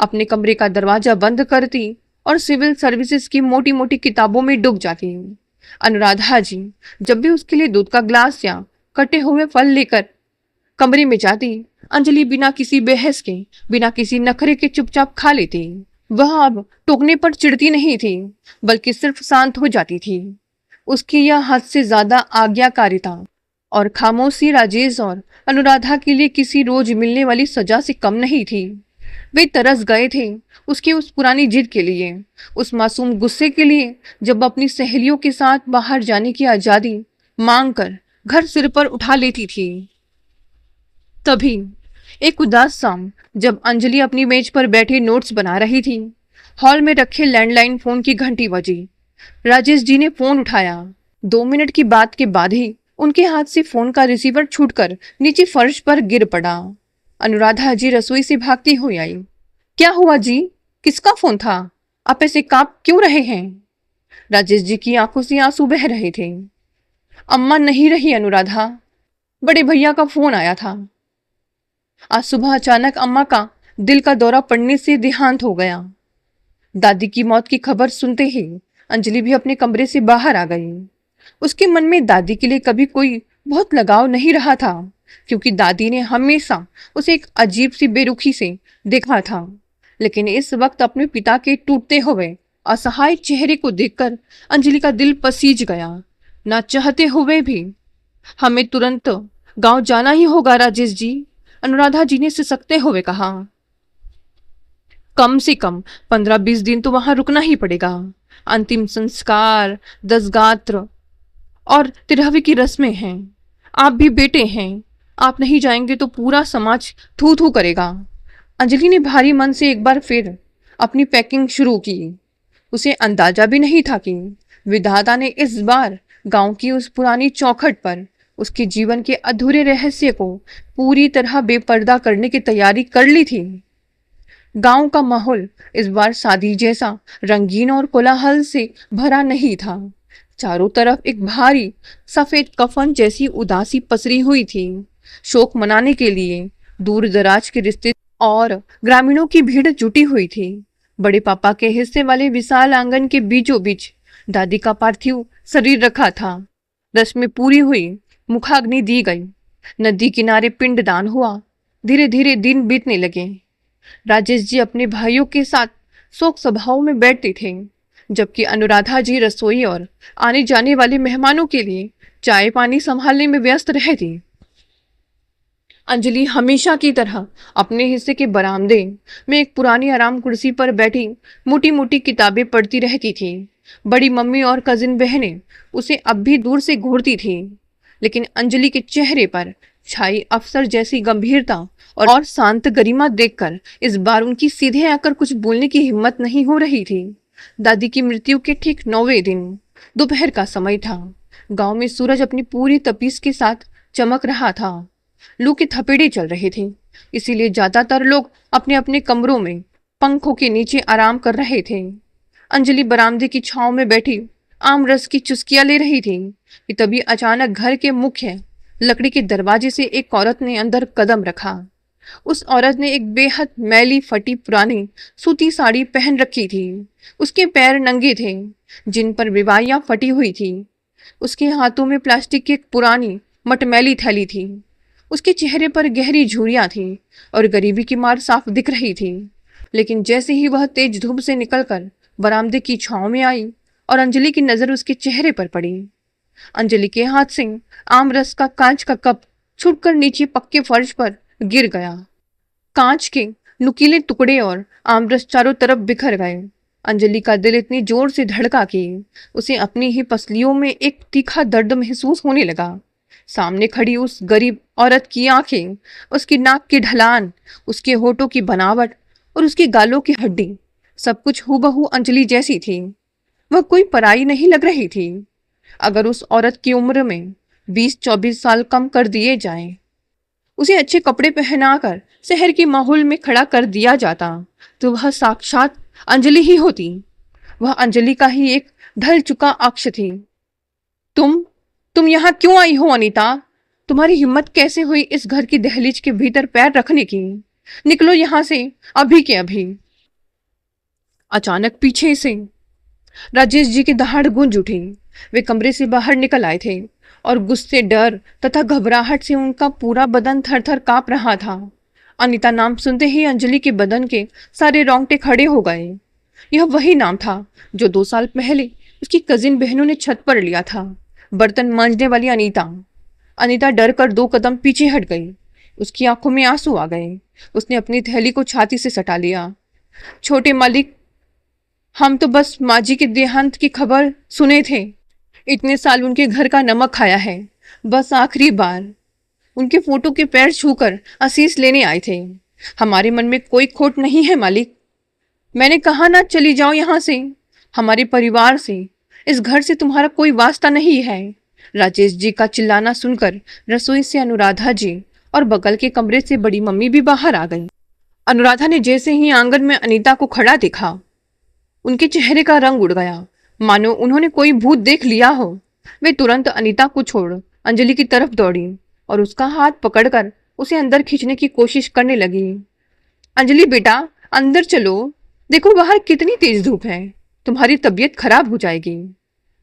अपने कमरे का दरवाजा बंद करती और सिविल सर्विसेज की मोटी मोटी किताबों में डूब जाती। अनुराधा जी जब भी उसके लिए दूध का ग्लास या कटे हुए फल लेकर कमरे में जाती, अंजलि बिना किसी बहस के, बिना किसी नखरे के चुपचाप खा लेती। वह अब टोकने पर चिढ़ती नहीं थी, बल्कि सिर्फ शांत हो जाती थी। उसकी यह हद से ज्यादा आज्ञाकारिता और खामोशी राजेश और अनुराधा के लिए किसी रोज मिलने वाली सजा से कम नहीं थी। वे तरस गए थे उसकी उस पुरानी जिद के लिए, उस मासूम गुस्से के लिए जब अपनी सहेलियों के साथ बाहर जाने की आजादी मांग कर घर सिर पर उठा लेती थी। तभी एक उदास शाम जब अंजलि अपनी मेज पर बैठे नोट्स बना रही थी, हॉल में रखे लैंडलाइन फोन की घंटी बजी। राजेश जी ने फोन उठाया। 2 मिनट की बात के बाद ही उनके हाथ से फोन का रिसीवर छूटकर नीचे फर्श पर गिर पड़ा। अनुराधा जी रसोई से भागती हुई आई। क्या हुआ जी? किसका फोन था? आप ऐसे कांप क्यों रहे हैं? राजेश जी की आंखों से आंसू बह रहे थे। अम्मा नहीं रही अनुराधा, बड़े भैया का फोन आया था। आज सुबह अचानक अम्मा का दिल का दौरा पड़ने से देहांत हो गया। दादी की मौत की खबर सुनते ही अंजलि भी अपने कमरे से बाहर आ गई। उसके मन में दादी के लिए कभी कोई बहुत लगाव नहीं रहा था, क्योंकि दादी ने हमेशा उसे एक अजीब सी बेरुखी से देखा था। लेकिन इस वक्त अपने पिता के टूटते हुए असहाय चेहरे को देखकर अंजलि का दिल पसीज गया। ना चाहते हुए भी हमें तुरंत गांव जाना ही होगा राजेश जी, अनुराधा जी ने सिसकते हुए कहा। कम से कम 15-20 दिन तो वहां रुकना ही पड़ेगा। अंतिम संस्कार, दसगात्र और तिरहवी की रस्में हैं। आप भी बेटे हैं, आप नहीं जाएंगे तो पूरा समाज थू थू करेगा। अंजलि ने भारी मन से एक बार फिर अपनी पैकिंग शुरू की। उसे अंदाजा भी नहीं था कि विधाता ने इस बार गांव की उस पुरानी चौखट पर उसके जीवन के अधूरे रहस्य को पूरी तरह बेपर्दा करने की तैयारी कर ली थी। गांव का माहौल इस बार शादी जैसा रंगीन और कोलाहल से भरा नहीं था। चारों तरफ एक भारी सफेद कफन जैसी उदासी पसरी हुई थी। शोक मनाने के लिए दूर दराज के रिश्ते और ग्रामीणों की भीड़ जुटी हुई थी। बड़े पापा के हिस्से वाले विशाल आंगन के बीचों बीच दादी का पार्थिव शरीर रखा था। रस्में पूरी हुई, मुखाग्नि दी गई, नदी किनारे पिंडदान हुआ। धीरे धीरे दिन बीतने लगे। राजेश जी अपने भाइयों के साथ शोक सभाओं में बैठते थे, जबकि अनुराधा जी रसोई और आने जाने वाले मेहमानों के लिए चाय पानी संभालने में व्यस्त रहती। अंजलि हमेशा की तरह अपने हिस्से के बरामदे में एक पुरानी आराम कुर्सी पर बैठी मोटी मोटी किताबें पढ़ती रहती थी। बड़ी मम्मी और कजिन बहनें उसे अब भी दूर से घूरती थी, लेकिन अंजलि के चेहरे पर छाई अफसर जैसी गंभीरता और शांत गरिमा देखकर इस बार उनकी सीधे आकर कुछ बोलने की हिम्मत नहीं हो रही थी। दादी की मृत्यु के ठीक 9वें दिन दोपहर का समय था। गांव में सूरज अपनी पूरी तपीस के साथ चमक रहा था। लू के थपेड़े चल रहे थे, इसीलिए ज्यादातर लोग अपने अपने कमरों में पंखों के नीचे आराम कर रहे थे। अंजलि बरामदे की छांव में बैठी आम रस की चुस्कियां ले रही थी कि तभी अचानक घर के मुख्य लकड़ी के दरवाजे से एक औरत ने अंदर कदम रखा। उस औरत ने एक बेहद मैली फटी पुरानी सूती साड़ी पहन रखी थी। उसके पैर नंगे थे, जिन पर विवाहियां फटी हुई थी। उसके हाथों में प्लास्टिक की एक पुरानी मटमैली थैली थी। उसके चेहरे पर गहरी झुर्रियां थी और गरीबी की मार साफ दिख रही थी। लेकिन जैसे ही वह तेज धूप से निकलकर बरामदे की छांव में आई और अंजलि की नजर उसके चेहरे पर पड़ी, अंजलि के हाथ से आम रस का कांच का कप छूटकर नीचे पक्के फर्श पर गिर गया। कांच के नुकीले टुकड़े और आमरस चारों तरफ बिखर गए। अंजलि का दिल इतनी जोर से धड़का कि उसे अपनी ही पसलियों में एक तीखा दर्द महसूस होने लगा। सामने खड़ी उस गरीब औरत की आंखें, उसकी नाक की ढलान, उसके होठों की बनावट और उसकी गालों की हड्डी, सब कुछ हूबहू अंजलि जैसी थी। वह कोई पराई नहीं लग रही थी। अगर उस औरत की उम्र में 20-24 साल कम कर दिए जाएं, उसे अच्छे कपड़े पहनाकर शहर के माहौल में खड़ा कर दिया जाता, तो वह साक्षात अंजलि ही होती। वह अंजलि का ही एक ढल चुका अक्ष थी। तुम यहाँ क्यों आई हो अनीता? तुम्हारी हिम्मत कैसे हुई इस घर की दहलीज के भीतर पैर रखने की? निकलो यहां से, अभी के अभी। अचानक पीछे से राजेश जी की दहाड़ गूंज उठी। वे कमरे से बाहर निकल आए थे और गुस्से, डर तथा घबराहट से उनका पूरा बदन थर थर कांप रहा था। अनीता नाम सुनते ही अंजलि के बदन के सारे रोंगटे खड़े हो गए। यह वही नाम था जो 2 साल पहले उसकी कजिन बहनों ने छत पर लिया था। बर्तन मांजने वाली अनीता। अनीता डर कर 2 कदम पीछे हट गई। उसकी आंखों में आंसू आ गए। उसने अपनी थैली को छाती से सटा लिया। छोटे मालिक, हम तो बस माँ जी के देहांत की खबर सुने थे। इतने साल उनके घर का नमक खाया है। बस आखिरी बार उनके फोटो के पैर छूकर आशीष लेने आए थे। हमारे मन में कोई खोट नहीं है मालिक। मैंने कहा ना, चली जाओ यहाँ से। हमारे परिवार से, इस घर से तुम्हारा कोई वास्ता नहीं है। राजेश जी का चिल्लाना सुनकर रसोई से अनुराधा जी और बगल के कमरे से बड़ी मम्मी भी बाहर आ गई। अनुराधा ने जैसे ही आंगन में अनीता को खड़ा देखा, उनके चेहरे का रंग उड़ गया, मानो उन्होंने कोई भूत देख लिया हो। वे तुरंत अनीता को छोड़ अंजलि की तरफ दौड़ी और उसका हाथ पकड़कर उसे अंदर खींचने की कोशिश करने लगी। अंजलि बेटा, अंदर चलो, देखो बाहर कितनी तेज धूप है, तुम्हारी तबीयत खराब हो जाएगी।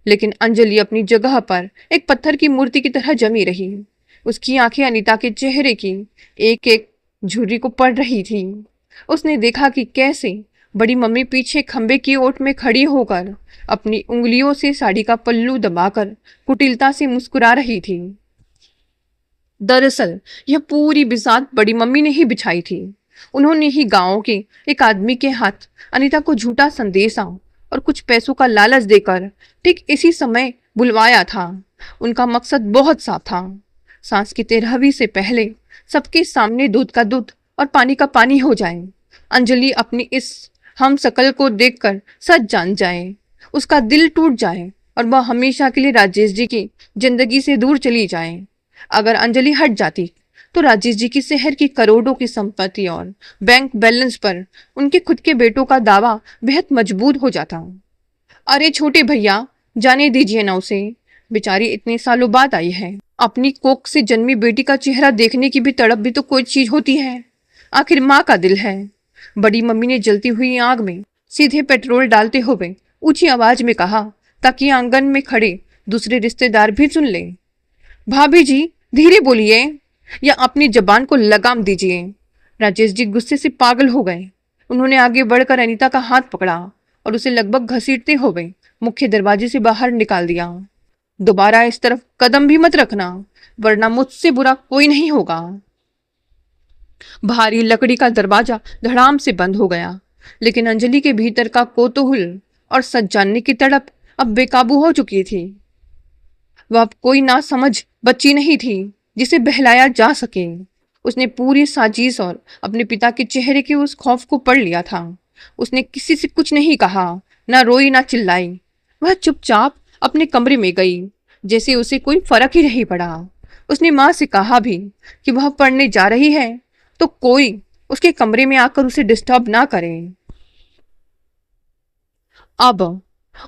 लेकिन अंजलि अपनी जगह पर एक पत्थर की मूर्ति की तरह जमी रही। उसकी आंखें अनीता के चेहरे की एक एक झुर्री को पड़ रही थी। उसने देखा कि कैसे बड़ी मम्मी पीछे खंबे की ओट में खड़ी होकर अपनी उंगलियों से साड़ी का पल्लू दबाकर कुटिलता से मुस्कुरा रही थी। दरअसल यह पूरी बिसात बड़ी मम्मी ने ही बिछाई थी। उन्होंने ही गांव के एक आदमी के हाथ अनीता को झूठा संदेशा और कुछ पैसों का लालच देकर ठीक इसी समय बुलवाया था। उनका मकसद बहुत साफ था। सांस की 13वीं से पहले सबके सामने दूध का दूध और पानी का पानी हो जाए। अंजलि अपनी इस हम सकल को देखकर सच जान जाए, उसका दिल टूट जाए और वह हमेशा के लिए राजेश जी की जिंदगी से दूर चली जाए। अगर अंजलि हट जाती तो राजेश जी की शहर की करोड़ों की संपत्ति और बैंक बैलेंस पर उनके खुद के बेटों का दावा बेहद मजबूत हो जाता। अरे छोटे भैया, जाने दीजिए ना उसे, बेचारी इतने सालों बाद आई है। अपनी कोख से जन्मी बेटी का चेहरा देखने की भी तड़प भी तो कोई चीज होती है। आखिर माँ का दिल है। बड़ी मम्मी ने जलती हुई आग में सीधे पेट्रोल डालते हुए ऊंची आवाज में कहा, ताकि आंगन में खड़े दूसरे रिश्तेदार भी सुन लें। भाभी जी, धीरे बोलिए या अपनी जबान को लगाम दीजिए। राजेश जी गुस्से से पागल हो गए। उन्होंने आगे बढ़कर अनीता का हाथ पकड़ा और उसे लगभग घसीटते हुए मुख्य दरवाजे से बाहर निकाल दिया। दोबारा इस तरफ कदम भी मत रखना, वरना मुझसे बुरा कोई नहीं होगा। भारी लकड़ी का दरवाजा धड़ाम से बंद हो गया, लेकिन अंजलि के भीतर का कौतूहल और सच जानने की तड़प अब बेकाबू हो चुकी थी। वह अब कोई ना समझ बच्ची नहीं थी जिसे बहलाया जा सके। उसने पूरी साजिश और अपने पिता के चेहरे के उस खौफ को पढ़ लिया था। उसने किसी से कुछ नहीं कहा, ना रोई ना चिल्लाई। वह चुपचाप अपने कमरे में गई, जैसे उसे कोई फर्क ही नहीं पड़ा। उसने माँ से कहा भी कि वह पढ़ने जा रही है तो कोई उसके कमरे में आकर उसे डिस्टर्ब ना करे। अब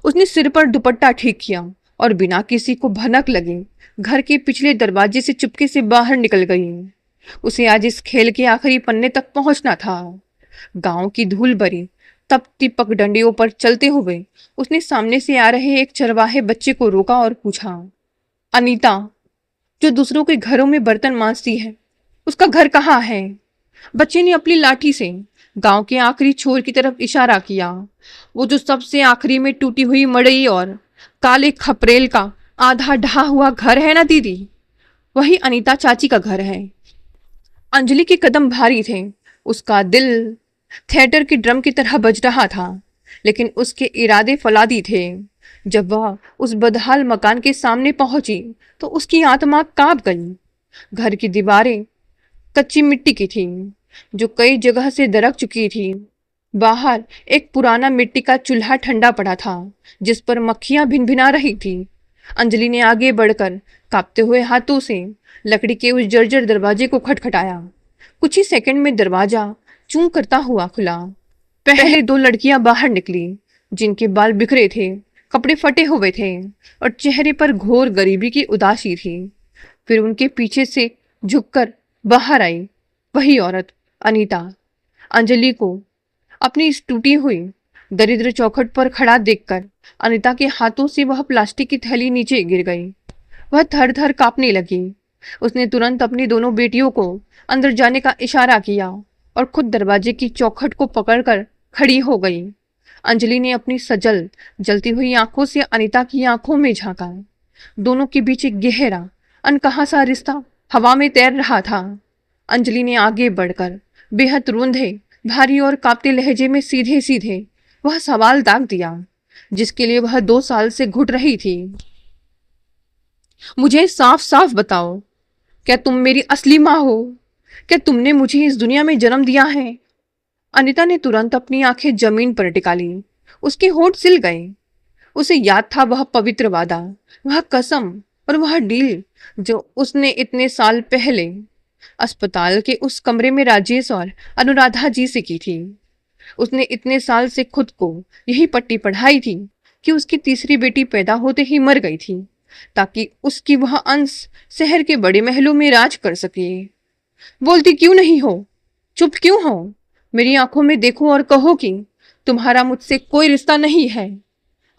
उसने सिर पर दुपट्टा ठीक किया और बिना किसी को भनक लगे घर के पिछले दरवाजे से चुपके से बाहर निकल गई। उसे आज इस खेल के आखिरी पन्ने तक पहुंचना था। गांव की धूल भरी तपती पगडंडियों पर चलते हुए उसने सामने से आ रहे एक चरवाहे बच्चे को रोका और पूछा, अनीता, जो दूसरों के घरों में बर्तन मांजती है, उसका घर कहाँ है? बच्चे ने अपनी लाठी से गांव के आखिरी छोर की तरफ इशारा किया। वो जो सबसे आखिरी में टूटी हुई मड़ई और काले खपरेल का आधा ढहा हुआ घर है ना दीदी, वही अनीता चाची का घर है। अंजलि के कदम भारी थे। उसका दिल थिएटर के ड्रम की तरह बज रहा था, लेकिन उसके इरादे फौलादी थे। जब वह उस बदहाल मकान के सामने पहुंची तो उसकी आत्मा कांप गई। घर की दीवारें कच्ची मिट्टी की थी, जो कई जगह से दरक चुकी थी। बाहर एक पुराना मिट्टी का चूल्हा ठंडा पड़ा था, जिस पर मक्खियां भिनभिना रही थी। अंजलि ने आगे बढ़कर कांपते हुए हाथों से लकड़ी के उस जर्जर दरवाजे को खटखटाया। कुछ ही सेकंड में दरवाजा चूं करता हुआ खुला। पहले 2 लड़कियां बाहर निकली, जिनके बाल बिखरे थे, कपड़े फटे हुए थे और चेहरे पर घोर गरीबी की उदासी थी। फिर उनके पीछे से झुककर बाहर आई वही औरत अनीता। अंजलि को अपनी इस टूटी हुई दरिद्र चौखट पर खड़ा देखकर अनीता के हाथों से वह प्लास्टिक की थैली नीचे गिर गई। वह थर थर कांपने लगी। उसने तुरंत अपनी दोनों बेटियों को अंदर जाने का इशारा किया और खुद दरवाजे की चौखट को पकड़कर खड़ी हो गई। अंजलि ने अपनी सजल जलती हुई आंखों से अनीता की आंखों में झांका। दोनों के बीच एक गहरा अनकहा सा रिश्ता हवा में तैर रहा था। अंजलि ने आगे बढ़कर बेहद रूंधे, भारी और कांपते लहजे में सीधे सीधे वह सवाल दाग दिया जिसके लिए वह 2 साल से घुट रही थी। मुझे साफ साफ बताओ, क्या तुम मेरी असली माँ हो? क्या तुमने मुझे इस दुनिया में जन्म दिया है? अनीता ने तुरंत अपनी आंखें जमीन पर टिका ली। उसके होंठ सिल गए। उसे याद था वह पवित्र वादा, वह कसम और वह डील जो उसने इतने साल पहले अस्पताल के उस कमरे में राजेश और अनुराधा जी से की थी। उसने इतने साल से खुद को यही पट्टी पढ़ाई थी कि उसकी तीसरी बेटी पैदा होते ही मर गई थी ताकि उसकी वह अंश शहर के बड़े महलों में राज कर सके। बोलती क्यों नहीं हो? चुप क्यों हो? मेरी आंखों में देखो और कहो कि तुम्हारा मुझसे कोई रिश्ता नहीं है।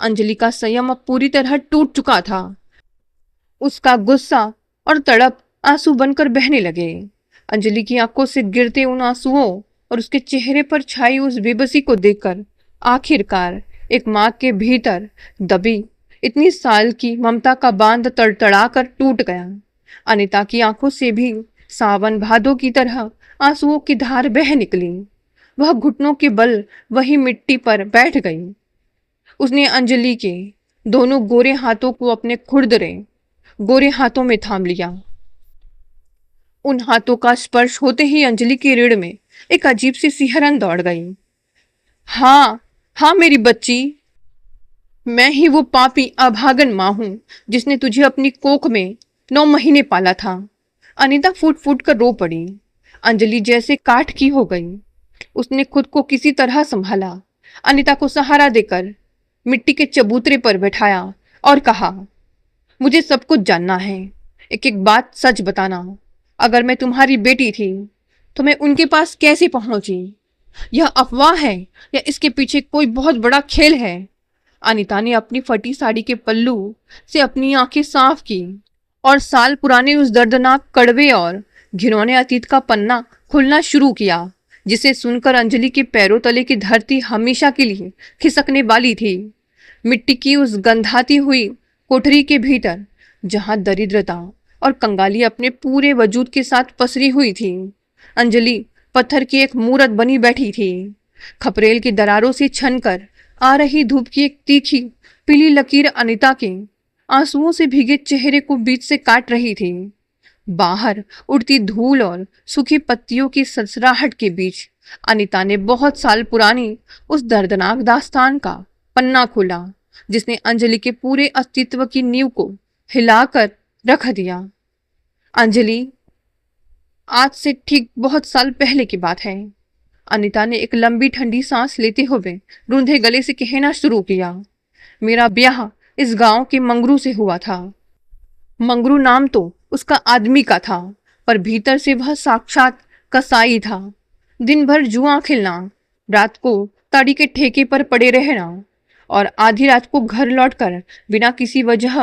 अंजलि का संयम अब पूरी तरह टूट चुका था। उसका गुस्सा और तड़प आंसू बनकर बहने लगे। अंजलि की आंखों से गिरते उन आंसुओं और उसके चेहरे पर छाई उस बेबसी को देखकर आखिरकार एक माँ के भीतर दबी इतनी साल की ममता का बांध तड़तड़ा कर टूट गया। अनीता की आंखों से भी सावन भादों की तरह आंसुओं की धार बह निकली। वह घुटनों के बल वही मिट्टी पर बैठ गई। उसने अंजलि के दोनों गोरे हाथों को अपने खुरदरे गोरे हाथों में थाम लिया। उन हाथों का स्पर्श होते ही अंजलि की रीढ़ में एक अजीब सी सिहरन दौड़ गई। हाँ हाँ मेरी बच्ची, मैं ही वो पापी अभागन माँ हूं जिसने तुझे अपनी कोख में 9 महीने पाला था। अनीता फूट फूट कर रो पड़ी। अंजलि जैसे काठ की हो गई। उसने खुद को किसी तरह संभाला। अनीता को सहारा देकर मिट्टी के चबूतरे पर बैठाया और कहा, मुझे सब कुछ जानना है। एक एक बात सच बताना। अगर मैं तुम्हारी बेटी थी तो मैं उनके पास कैसे पहुंची? यह अफवाह है या इसके पीछे कोई बहुत बड़ा खेल है? अनीता ने अपनी फटी साड़ी के पल्लू से अपनी आंखें साफ की और साल पुराने उस दर्दनाक, कड़वे और घिनौने अतीत का पन्ना खुलना शुरू किया जिसे सुनकर अंजलि के पैरों तले की धरती हमेशा के लिए खिसकने वाली थी। मिट्टी की उस गंधाती हुई कोठरी के भीतर जहां दरिद्रता और कंगाली अपने पूरे वजूद के साथ पसरी हुई थी, अंजलि पत्थर की एक मूरत बनी बैठी थी। खपरेल की दरारों से छनकर आ रही धूप की एक तीखी पीली लकीर अनीता के आंसुओं से भीगे चेहरे को बीच से काट रही थी। बाहर उड़ती धूल और सूखी पत्तियों की सरसराहट के बीच अनीता ने बहुत साल पुरानी उस दर्दनाक दास्तान का पन्ना खोला जिसने अंजलि के पूरे अस्तित्व की नींव को हिलाकर रख दिया। अंजलि, आज से ठीक बहुत साल पहले की बात है। अनीता ने एक लंबी ठंडी सांस लेते हुए रूंधे गले से कहना शुरू किया। मेरा ब्याह इस गांव के मंगरू से हुआ था। मंगरू नाम तो उसका आदमी का था, पर भीतर से वह साक्षात कसाई था। दिन भर जुआ खेलना, रात को ताड़ी के ठेके पर पड़े रहना और आधी रात को घर लौटकर बिना किसी वजह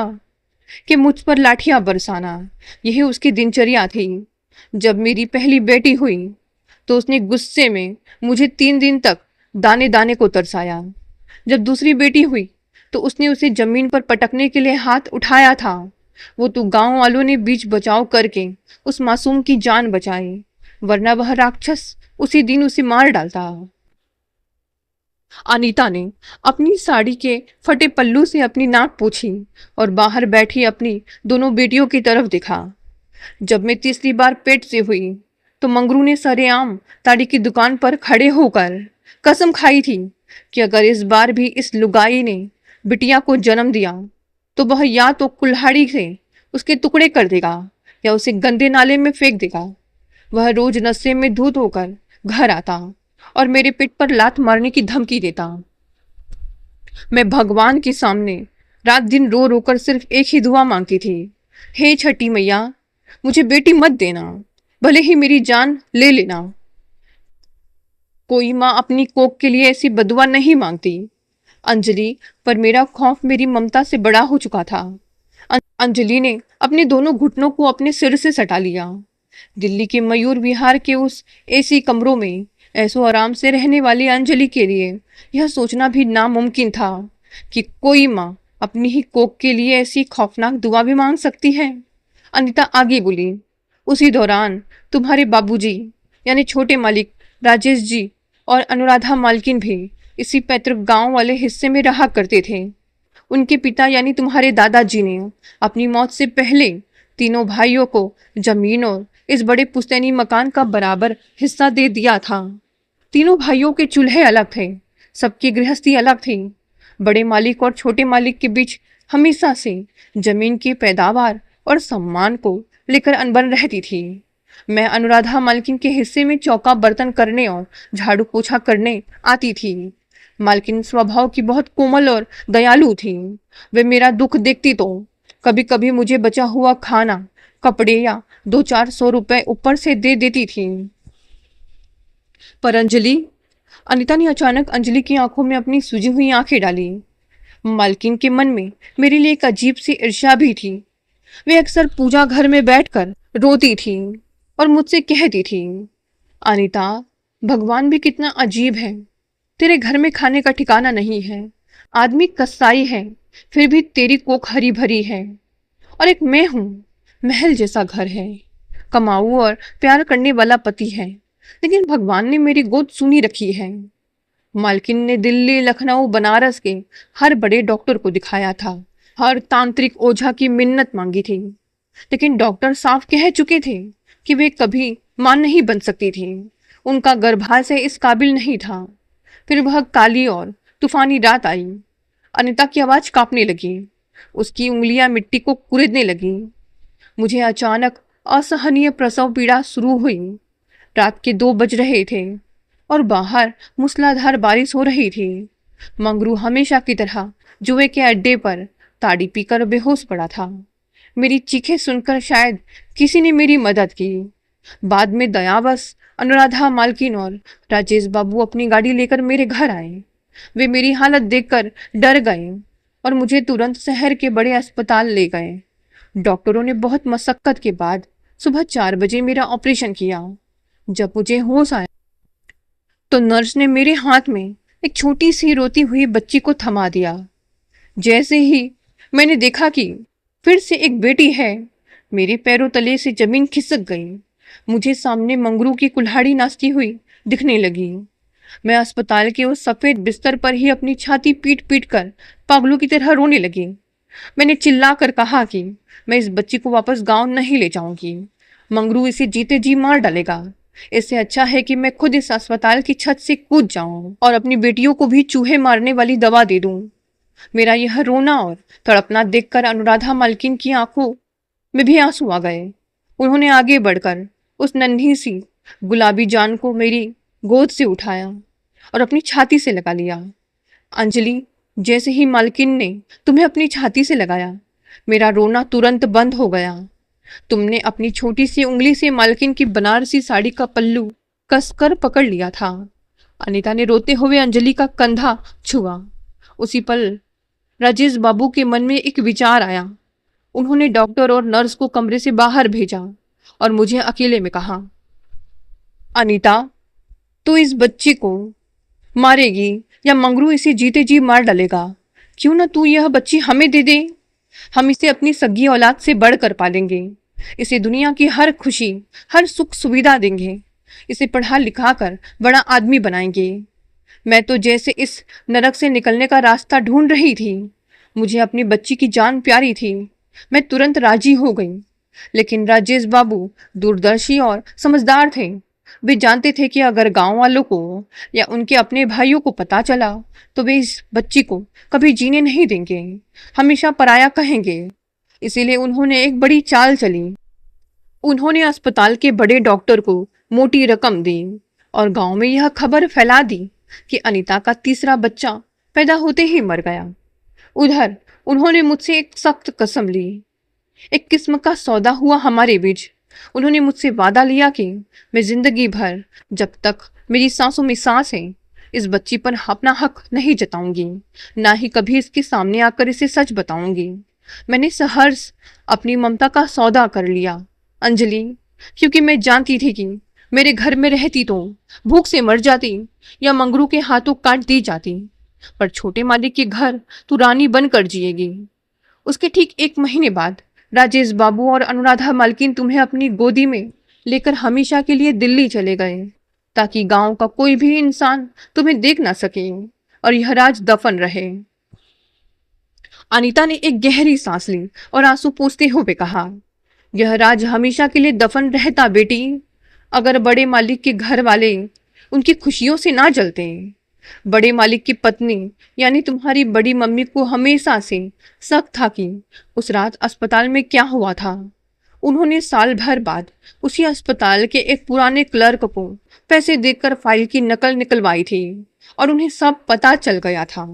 के मुझ पर लाठियां बरसाना, यही उसकी दिनचर्या थी। जब मेरी पहली बेटी हुई तो उसने गुस्से में मुझे 3 दिन तक दाने दाने को तरसाया। जब दूसरी बेटी हुई तो उसने उसे जमीन पर पटकने के लिए हाथ उठाया था। वो तो गांव वालों ने बीच बचाव करके उस मासूम की जान बचाई, वरना वह राक्षस उसी दिन उसे मार डालता। अनीता ने अपनी साड़ी के फटे पल्लू से अपनी नाक पोंछी और बाहर बैठी अपनी दोनों बेटियों की तरफ देखा। जब मैं तीसरी बार पेट से हुई तो मंगरू ने सरेआम ताड़ी की दुकान पर खड़े होकर कसम खाई थी कि अगर इस बार भी इस लुगाई ने बिटिया को जन्म दिया तो वह या तो कुल्हाड़ी से उसके टुकड़े कर देगा या उसे गंदे नाले में फेंक देगा। वह रोज नशे में धुत होकर घर आता और मेरे पेट पर लात मारने की धमकी देता। मैं भगवान के सामने रात दिन रो रो कर सिर्फ एक ही दुआ मांगती थी, हे छठी मैया, मुझे बेटी मत देना, भले ही मेरी जान ले लेना। कोई माँ अपनी कोख के लिए ऐसी बदुआ नहीं मांगती अंजलि, पर मेरा खौफ मेरी ममता से बड़ा हो चुका था। अंजलि ने अपने दोनों घुटनों को अपने सिर से सटा लिया। दिल्ली के मयूर विहार के उस एसी कमरों में ऐसो आराम से रहने वाली अंजलि के लिए यह सोचना भी नामुमकिन था कि कोई माँ अपनी ही कोख के लिए ऐसी खौफनाक दुआ भी मांग सकती है। अनीता आगे बोली, उसी दौरान तुम्हारे बाबूजी यानी छोटे मालिक राजेश जी और अनुराधा मालकिन भी इसी पैतृक गांव वाले हिस्से में रहा करते थे। उनके पिता यानी तुम्हारे दादाजी ने अपनी मौत से पहले तीनों भाइयों को जमीन और इस बड़े पुश्तैनी मकान का बराबर हिस्सा दे दिया था। तीनों भाइयों के चूल्हे अलग थे, सबकी गृहस्थी अलग थी। बड़े मालिक और छोटे मालिक के बीच हमेशा से जमीन की पैदावार और सम्मान को लेकर अनबन रहती थी। मैं अनुराधा मालकिन के हिस्से में चौका बर्तन करने और झाड़ू पोछा करने आती थी। मालकिन स्वभाव की बहुत कोमल और दयालु थी। वे मेरा दुख देखती तो कभी कभी मुझे बचा हुआ खाना, कपड़े या 200-400 रुपए ऊपर से दे देती थी। पर अंजलि, अनीता ने अचानक अंजलि की आंखों में अपनी सूजी हुई आंखें डाली। मालकिन के मन में मेरे लिए एक अजीब सी ईर्ष्या भी थी। वे अक्सर पूजा घर में बैठकर रोती थी और मुझसे कहती थी, अनीता, भगवान भी कितना अजीब है। तेरे घर में खाने का ठिकाना नहीं है, आदमी कसाई है, फिर भी तेरी कोख हरी भरी है। और एक मैं हूँ, महल जैसा घर है, कमाऊ और प्यार करने वाला पति है, लेकिन भगवान ने मेरी गोद सुनी रखी है। मालकिन ने दिल्ली, लखनऊ, बनारस के हर बड़े डॉक्टर को दिखाया था, हर तांत्रिक ओझा की मिन्नत मांगी थी, लेकिन डॉक्टर साफ कह चुके थे कि वे कभी मां नहीं बन सकती थी। उनका गर्भाशय इस काबिल नहीं था। फिर वह काली और तूफानी रात आई। अनीता की आवाज कांपने लगी, उसकी उंगलियां मिट्टी को कुरेदने लगी। मुझे अचानक असहनीय प्रसव पीड़ा शुरू हुई। रात के 2 बज रहे थे और बाहर मूसलाधार बारिश हो रही थी। मंगरू हमेशा की तरह जुए के अड्डे पर ताड़ी पीकर बेहोश पड़ा था। मेरी चीखें सुनकर शायद किसी ने मेरी मदद की। बाद में दयावश अनुराधा मालकिन और राजेश बाबू अपनी गाड़ी लेकर मेरे घर आए। वे मेरी हालत देखकर डर गए और मुझे तुरंत शहर के बड़े अस्पताल ले गए। डॉक्टरों ने बहुत मशक्कत के बाद सुबह 4 बजे मेरा ऑपरेशन किया। जब मुझे होश आया तो नर्स ने मेरे हाथ में एक छोटी सी रोती हुई बच्ची को थमा दिया। जैसे ही मैंने देखा कि फिर से एक बेटी है, मेरे पैरों तले से जमीन खिसक गई। मुझे सामने मंगरू की कुल्हाड़ी नाचती हुई दिखने लगी। मैं अस्पताल के उस सफेद बिस्तर पर ही अपनी छाती पीट पीट कर पागलों की तरह रोने लगी। मैंने चिल्ला कर कहा कि मैं इस बच्ची को वापस गांव नहीं ले जाऊंगी। मंगरू इसे जीते जी मार डालेगा। इससे अच्छा है कि मैं खुद इस अस्पताल की छत से कूद जाऊं और अपनी बेटियों को भी चूहे मारने वाली दवा दे दूं। मेरा यह रोना और तड़पना देखकर अनुराधा मालकिन की आंखों में भी आंसू आ गए। उन्होंने आगे बढ़कर उस नन्ही सी गुलाबी जान को मेरी गोद से उठाया और अपनी छाती से लगा लिया। अंजलि, जैसे ही मालकिन ने तुम्हें अपनी छाती से लगाया, मेरा रोना तुरंत बंद हो गया। तुमने अपनी छोटी सी उंगली से मालकिन की बनारसी साड़ी का पल्लू कसकर पकड़ लिया था। अनीता ने रोते हुए अंजलि का कंधा छुआ। उसी पल राजेश बाबू के मन में एक विचार आया। उन्होंने डॉक्टर और नर्स को कमरे से बाहर भेजा और मुझे अकेले में कहा, अनीता, तू इस बच्ची को मारेगी या मंगरू इसे जीते जी मार डालेगा? क्यों ना तू यह बच्ची हमें दे दे? हम इसे अपनी सगी औलाद से बढ़कर पालेंगे। इसे दुनिया की हर खुशी, हर सुख सुविधा देंगे। इसे पढ़ा लिखा कर बड़ा आदमी बनाएंगे। मैं तो जैसे इस नरक से निकलने का रास्ता ढूंढ रही थी। मुझे अपनी बच्ची की जान प्यारी थी। मैं तुरंत राजी हो गई, लेकिन राजेश बाबू दूरदर्शी और समझदार थे। वे जानते थे कि अगर गांव वालों को या उनके अपने भाइयों को पता चला तो वे इस बच्ची को कभी जीने नहीं देंगे, हमेशा पराया कहेंगे। इसीलिए उन्होंने एक बड़ी चाल चली। उन्होंने अस्पताल के बड़े डॉक्टर को मोटी रकम दी और गांव में यह खबर फैला दी कि अनीता का तीसरा बच्चा पैदा होते ही मर गया। उधर उन्होंने मुझसे एक सख्त कसम ली एक किस्म का सौदा हुआ हमारे बीच। उन्होंने मुझसे वादा लिया कि मैं जिंदगी भर, जब तक मेरी सांसों में सांस है, इस बच्ची पर अपना हक नहीं जताऊंगी, ना ही कभी इसके सामने आकर इसे सच बताऊंगी। मैंने सहर्ष अपनी ममता का सौदा कर लिया अंजलि, क्योंकि मैं जानती थी कि मेरे घर में रहती तो भूख से मर जाती या मंगरू के हाथों काट दी जाती, पर छोटे मालिक के घर तू रानी बनकर जिएगी। उसके ठीक 1 महीने बाद राजेश बाबू और अनुराधा मालकिन तुम्हें अपनी गोदी में लेकर हमेशा के लिए दिल्ली चले गए, ताकि गांव का कोई भी इंसान तुम्हें देख ना सके और यह राज दफन रहे। अनीता ने एक गहरी सांस ली और आंसू पोंछते हुए कहा, यह राज हमेशा के लिए दफन रहता बेटी, अगर बड़े मालिक के घर वाले उनकी खुशियों से ना जलते। बड़े मालिक की पत्नी यानी तुम्हारी बड़ी मम्मी को हमेशा से शक था कि उस रात अस्पताल में क्या हुआ था। उन्होंने साल भर बाद उसी अस्पताल के एक पुराने क्लर्क को पैसे देकर फाइल की नकल निकलवाई थी और उन्हें सब पता चल गया था।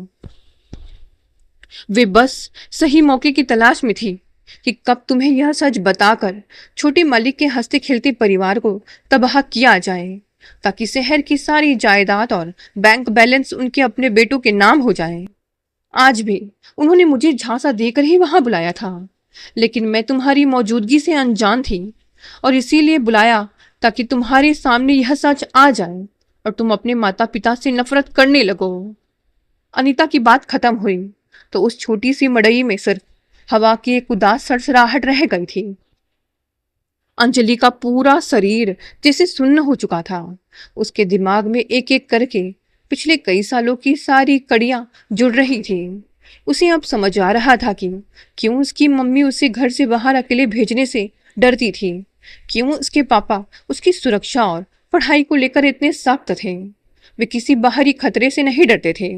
वे बस सही मौके की तलाश में थी कि कब तुम्हें यह सच बताकर छोटे मालिक के हंसते खेलते परिवार को तबाह किया जाए, ताकि शहर की सारी जायदाद और बैंक बैलेंस उनके अपने बेटों के नाम हो जाए। आज भी उन्होंने मुझे झांसा देकर ही वहां बुलाया था, लेकिन मैं तुम्हारी मौजूदगी से अनजान थी और इसीलिए बुलाया ताकि तुम्हारे सामने यह सच आ जाए और तुम अपने माता पिता से नफरत करने लगो। अनीता की बात खत्म हुई तो उस छोटी सी मड़ई में सिर्फ हवा की एक उदास सरसराहट रह गई थी। अंजलि का पूरा शरीर जैसे सुन्न हो चुका था। उसके दिमाग में एक एक करके पिछले कई सालों की सारी कड़ियां जुड़ रही थी। उसे अब समझ आ रहा था कि क्यों उसकी मम्मी उसे घर से बाहर अकेले भेजने से डरती थी, क्यों उसके पापा उसकी सुरक्षा और पढ़ाई को लेकर इतने सख्त थे। वे किसी बाहरी खतरे से नहीं डरते थे,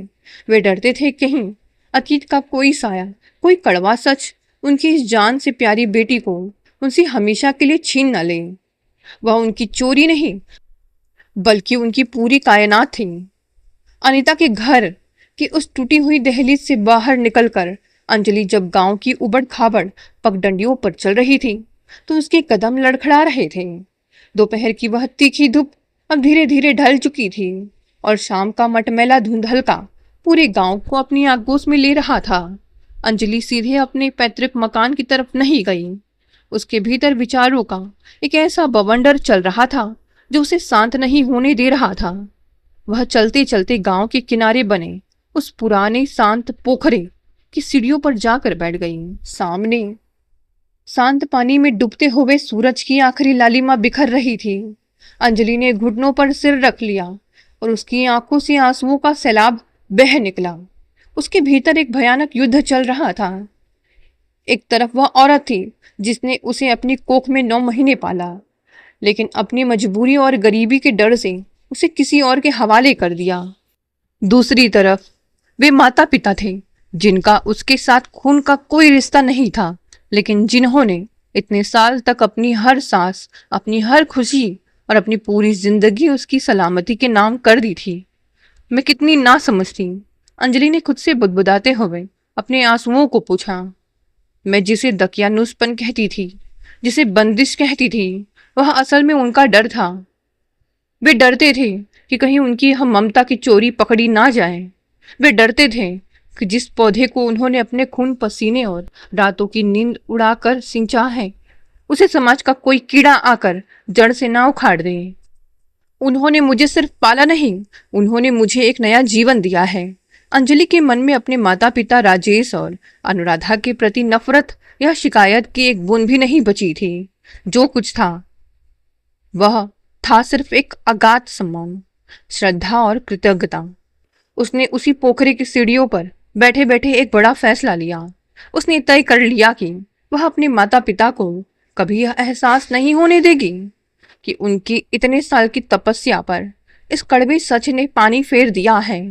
वे डरते थे कहीं अतीत का कोई साया, कोई कड़वा सच उनकी इस जान से प्यारी बेटी को उनसे हमेशा के लिए छीन न ले। वह उनकी चोरी नहीं बल्कि उनकी पूरी कायनात थी। अनीता के घर की उस टूटी हुई दहलीज से बाहर निकलकर अंजलि जब गांव की उबड़ खाबड़ पगडंडियों पर चल रही थी तो उसके कदम लड़खड़ा रहे थे। दोपहर की वह तीखी धूप अब धीरे धीरे ढल चुकी थी और शाम का मटमैला धुंधलका पूरे गांव को अपनी आगोश में ले रहा था। अंजलि सीधे अपने पैतृक मकान की तरफ नहीं गई। उसके भीतर विचारों का एक ऐसा बवंडर चल रहा था जो उसे शांत नहीं होने दे रहा था। वह चलते चलते गांव के किनारे बने उस पुराने शांत पोखरे की सीढ़ियों पर जाकर बैठ गई। सामने शांत पानी में डूबते हुए सूरज की आखिरी लालिमा बिखर रही थी। अंजलि ने घुटनों पर सिर रख लिया और उसकी आंखों से आंसुओं का सैलाब बह निकला। उसके भीतर एक भयानक युद्ध चल रहा था। एक तरफ वह औरत थी जिसने उसे अपनी कोख में 9 महीने पाला, लेकिन अपनी मजबूरी और गरीबी के डर से उसे किसी और के हवाले कर दिया। दूसरी तरफ वे माता पिता थे जिनका उसके साथ खून का कोई रिश्ता नहीं था, लेकिन जिन्होंने इतने साल तक अपनी हर सांस, अपनी हर खुशी और अपनी पूरी जिंदगी उसकी सलामती के नाम कर दी थी। मैं कितनी ना समझती, अंजलि ने खुद से बुदबुदाते हुए अपने आंसुओं को पूछा। मैं जिसे दकियानुसपन कहती थी, जिसे बंदिश कहती थी, वह असल में उनका डर था। वे डरते थे कि कहीं उनकी हम ममता की चोरी पकड़ी ना जाए। वे डरते थे कि जिस पौधे को उन्होंने अपने खून पसीने और रातों की नींद उड़ाकर सिंचा है, उसे समाज का कोई कीड़ा आकर जड़ से ना उखाड़ दे। उन्होंने मुझे सिर्फ पाला नहीं, उन्होंने मुझे एक नया जीवन दिया है। अंजलि के मन में अपने माता पिता राजेश और अनुराधा के प्रति नफरत या शिकायत की एक बूंद भी नहीं बची थी। जो कुछ था वह था सिर्फ एक अगाध सम्मान, श्रद्धा और कृतज्ञता। उसने उसी पोखरे की सीढ़ियों पर बैठे बैठे एक बड़ा फैसला लिया। उसने तय कर लिया कि वह अपने माता पिता को कभी यह एहसास नहीं होने देगी कि उनकी इतने साल की तपस्या पर इस कड़वे सच ने पानी फेर दिया है।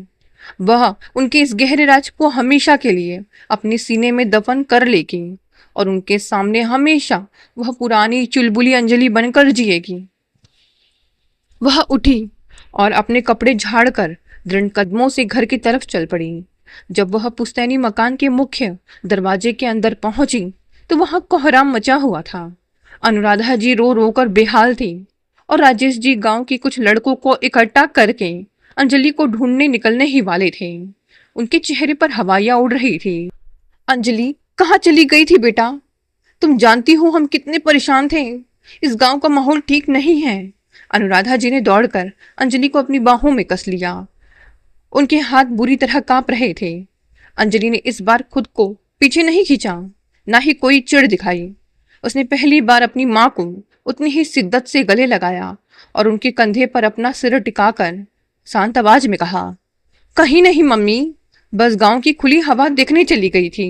वह उनके इस गहरे राज को हमेशा के लिए अपने सीने में दफन कर लेगी और उनके सामने हमेशा वह पुरानी चुलबुली अंजलि बनकर जिएगी। वह उठी और अपने कपड़े झाड़कर दृढ़ कदमों से घर की तरफ चल पड़ी। जब वह पुश्तैनी मकान के मुख्य दरवाजे के अंदर पहुंची तो वहां कोहराम मचा हुआ था। अनुराधा जी रो रो कर बेहाल थी और राजेश जी गांव के कुछ लड़कों को इकट्ठा करके अंजलि को ढूंढने निकलने ही वाले थे। उनके चेहरे पर हवाइयां उड़ रही थी। अंजलि कहाँ चली गई थी बेटा? तुम जानती हो हम कितने परेशान थे। इस गांव का माहौल ठीक नहीं है। अनुराधा जी ने दौड़कर अंजलि को अपनी बाहों में कस लिया। उनके हाथ बुरी तरह कांप रहे थे। अंजलि ने इस बार खुद को पीछे नहीं खींचा, ना ही कोई चिढ़ दिखाई। उसने पहली बार अपनी माँ को उतनी ही शिद्दत से गले लगाया और उनके कंधे पर अपना सिर टिकाकर शांत आवाज में कहा, कहीं नहीं मम्मी, बस गांव की खुली हवा देखने चली गई थी।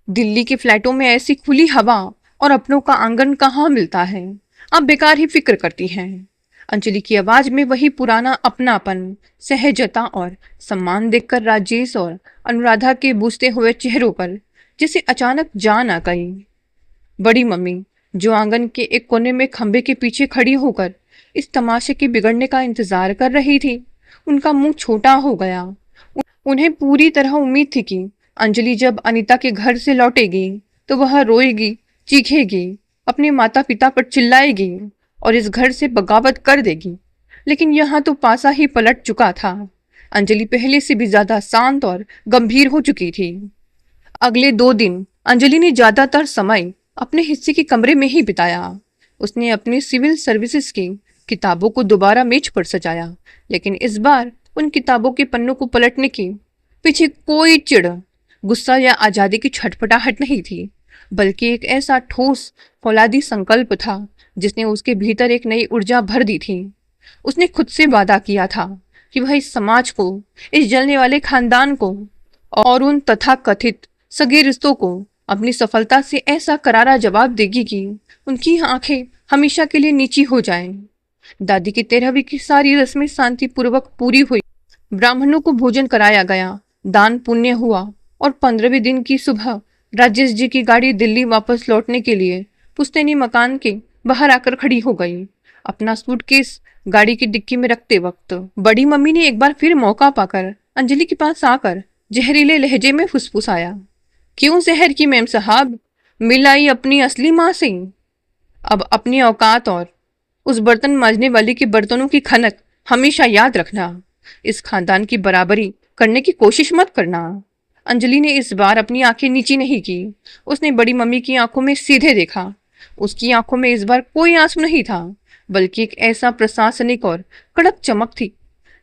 दिल्ली के फ्लैटों में ऐसी खुली हवा और अपनों का आंगन कहाँ मिलता है। आप बेकार ही फिक्र करती हैं। अंजलि की आवाज में वही पुराना अपनापन, सहजता और सम्मान देखकर राजेश और अनुराधा के बुझते हुए चेहरों पर जैसे अचानक जान आ गई। बड़ी मम्मी, जो आंगन के एक कोने में खंबे के पीछे खड़ी होकर इस तमाशे के बिगड़ने का इंतजार कर रही थी, उनका मुंह छोटा हो गया। उन्हें पूरी तरह उम्मीद थी कि अंजलि जब अनीता के घर से लौटेगी तो वह रोएगी, चीखेगी, अपने माता पिता पर चिल्लाएगी और इस घर से बगावत कर देगी। लेकिन यहाँ तो पासा ही पलट चुका था। अंजलि पहले से भी ज्यादा शांत और गंभीर हो चुकी थी। अगले 2 दिन अंजलि ने ज्यादातर समय अपने हिस्से के कमरे में ही बिताया। उसने अपनी सिविल सर्विसेज की किताबों को दोबारा मेज पर सजाया, लेकिन इस बार उन किताबों के पन्नों को पलटने के पीछे कोई चिढ़, गुस्सा या आजादी की छटपटाहट नहीं थी, बल्कि एक ऐसा ठोस फौलादी संकल्प था जिसने उसके भीतर एक नई ऊर्जा भर दी थी। उसने खुद से वादा किया था कि वह इस समाज को, इस जलने वाले खानदान को और उन तथाकथित सगे रिश्तों को अपनी सफलता से ऐसा करारा जवाब देगी कि उनकी आंखें हमेशा के लिए नीची हो जाएं। दादी की 13वीं की सारी रस्में शांतिपूर्वक पूरी हुई। ब्राह्मणों को भोजन कराया गया, दान पुण्य हुआ और 15वें दिन की सुबह राजेश जी की गाड़ी दिल्ली वापस लौटने के लिए पुश्तैनी मकान के बाहर आकर खड़ी हो गई। अपना सूटकेस गाड़ी की डिक्की में रखते वक्त बड़ी मम्मी ने एक बार फिर मौका पाकर अंजलि के पास आकर जहरीले लहजे में फुसफुसाया, क्यों शहर की मैम साहब, मिल आई अपनी असली माँ से। अब अपनी औकात और उस बर्तन मांजने वाली के बर्तनों की खनक हमेशा याद रखना। इस खानदान की बराबरी करने की कोशिश मत करना। अंजलि ने इस बार अपनी आंखें नीची नहीं की। उसने बड़ी मम्मी की आंखों में सीधे देखा। उसकी आंखों में इस बार कोई आंसू नहीं था, बल्कि एक ऐसा प्रशासनिक और कड़क चमक थी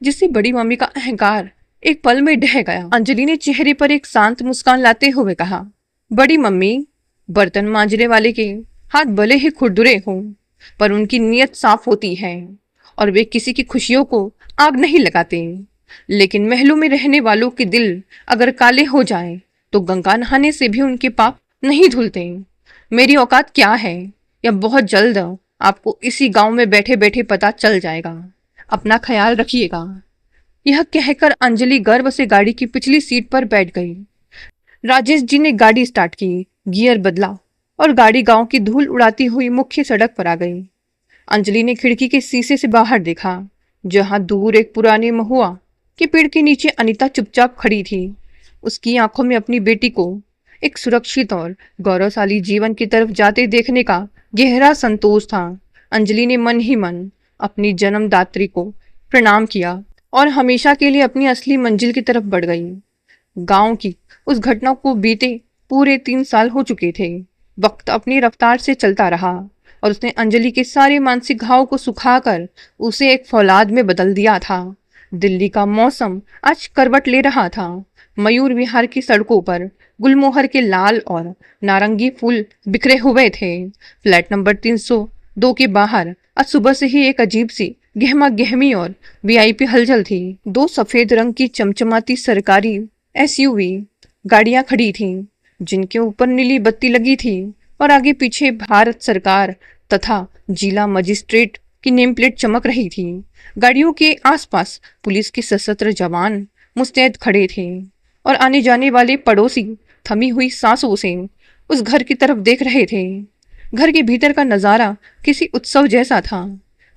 जिससे बड़ी मम्मी का अहंकार एक पल में ढह गया। अंजलि ने चेहरे पर एक शांत मुस्कान लाते हुए कहा, बड़ी मम्मी, बर्तन मांजने वाले के हाथ भले ही खुरदुरे हों, पर उनकी नीयत साफ होती है और वे किसी की खुशियों को आग नहीं लगाते। लेकिन महलों में रहने वालों के दिल अगर काले हो जाएं, तो गंगा नहाने से भी उनके पाप नहीं धुलते। मेरी औकात क्या है, यह बहुत जल्द आपको इसी गांव में बैठे बैठे पता चल जाएगा। अपना ख्याल रखिएगा। यह कहकर अंजलि गर्व से गाड़ी की पिछली सीट पर बैठ गई। राजेश जी ने गाड़ी स्टार्ट की, गियर बदला और गाड़ी गांव की धूल उड़ाती हुई मुख्य सड़क पर आ गई। अंजलि ने खिड़की के शीशे से बाहर देखा, जहां दूर एक पुरानी महुआ के पेड़ के नीचे अनीता चुपचाप खड़ी थी। उसकी आंखों में अपनी बेटी को एक सुरक्षित और गौरवशाली जीवन की तरफ जाते देखने का गहरा संतोष था। अंजलि ने मन ही मन अपनी जन्मदात्री को प्रणाम किया और हमेशा के लिए अपनी असली मंजिल की तरफ बढ़ गई। गांव की उस घटना को बीते पूरे 3 साल हो चुके थे। वक्त अपनी रफ्तार से चलता रहा और उसने अंजलि के सारे मानसिक घाव को सुखाकर उसे एक फौलाद में बदल दिया था। दिल्ली का मौसम आज करवट ले रहा था। मयूर विहार की सड़कों पर गुलमोहर के लाल और नारंगी फूल बिखरे हुए थे। फ्लैट नंबर 302 के बाहर आज सुबह से ही एक अजीब सी गहमा गहमी और वीआईपी हलचल थी। 2 सफेद रंग की चमचमाती सरकारी एसयूवी गाड़ियां खड़ी थीं, जिनके ऊपर नीली बत्ती लगी थी और आगे पीछे भारत सरकार तथा जिला मजिस्ट्रेट की नेम प्लेट चमक रही थी। गाड़ियों के आसपास पुलिस के सशस्त्र जवान मुस्तैद खड़े थे और आने जाने वाले पड़ोसी थमी हुई सांसों से उस घर की तरफ देख रहे थे। घर के भीतर का नजारा किसी उत्सव जैसा था।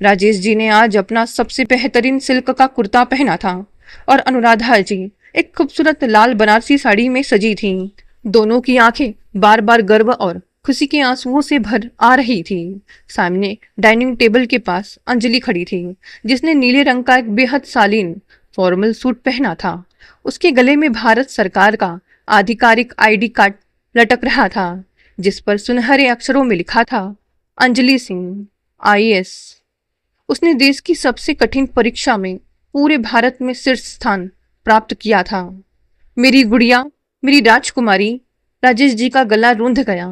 राजेश जी ने आज अपना सबसे बेहतरीन सिल्क का कुर्ता पहना था और अनुराधा जी एक खूबसूरत लाल बनारसी साड़ी में सजी थी। दोनों की आंखें बार बार गर्व और खुशी के आंसुओं से भर आ रही थी। सामने डाइनिंग टेबल के पास अंजलि खड़ी थी, जिसने नीले रंग का एक बेहद शालीन फॉर्मल सूट पहना था। उसके गले में भारत सरकार का आधिकारिक आईडी कार्ड लटक रहा था, जिस पर सुनहरे अक्षरों में लिखा था अंजलि सिंह, आईएएस। उसने देश की सबसे कठिन परीक्षा में पूरे भारत में शीर्ष स्थान प्राप्त किया था। मेरी गुड़िया, मेरी राजकुमारी। राजेश जी का गला रूंध गया,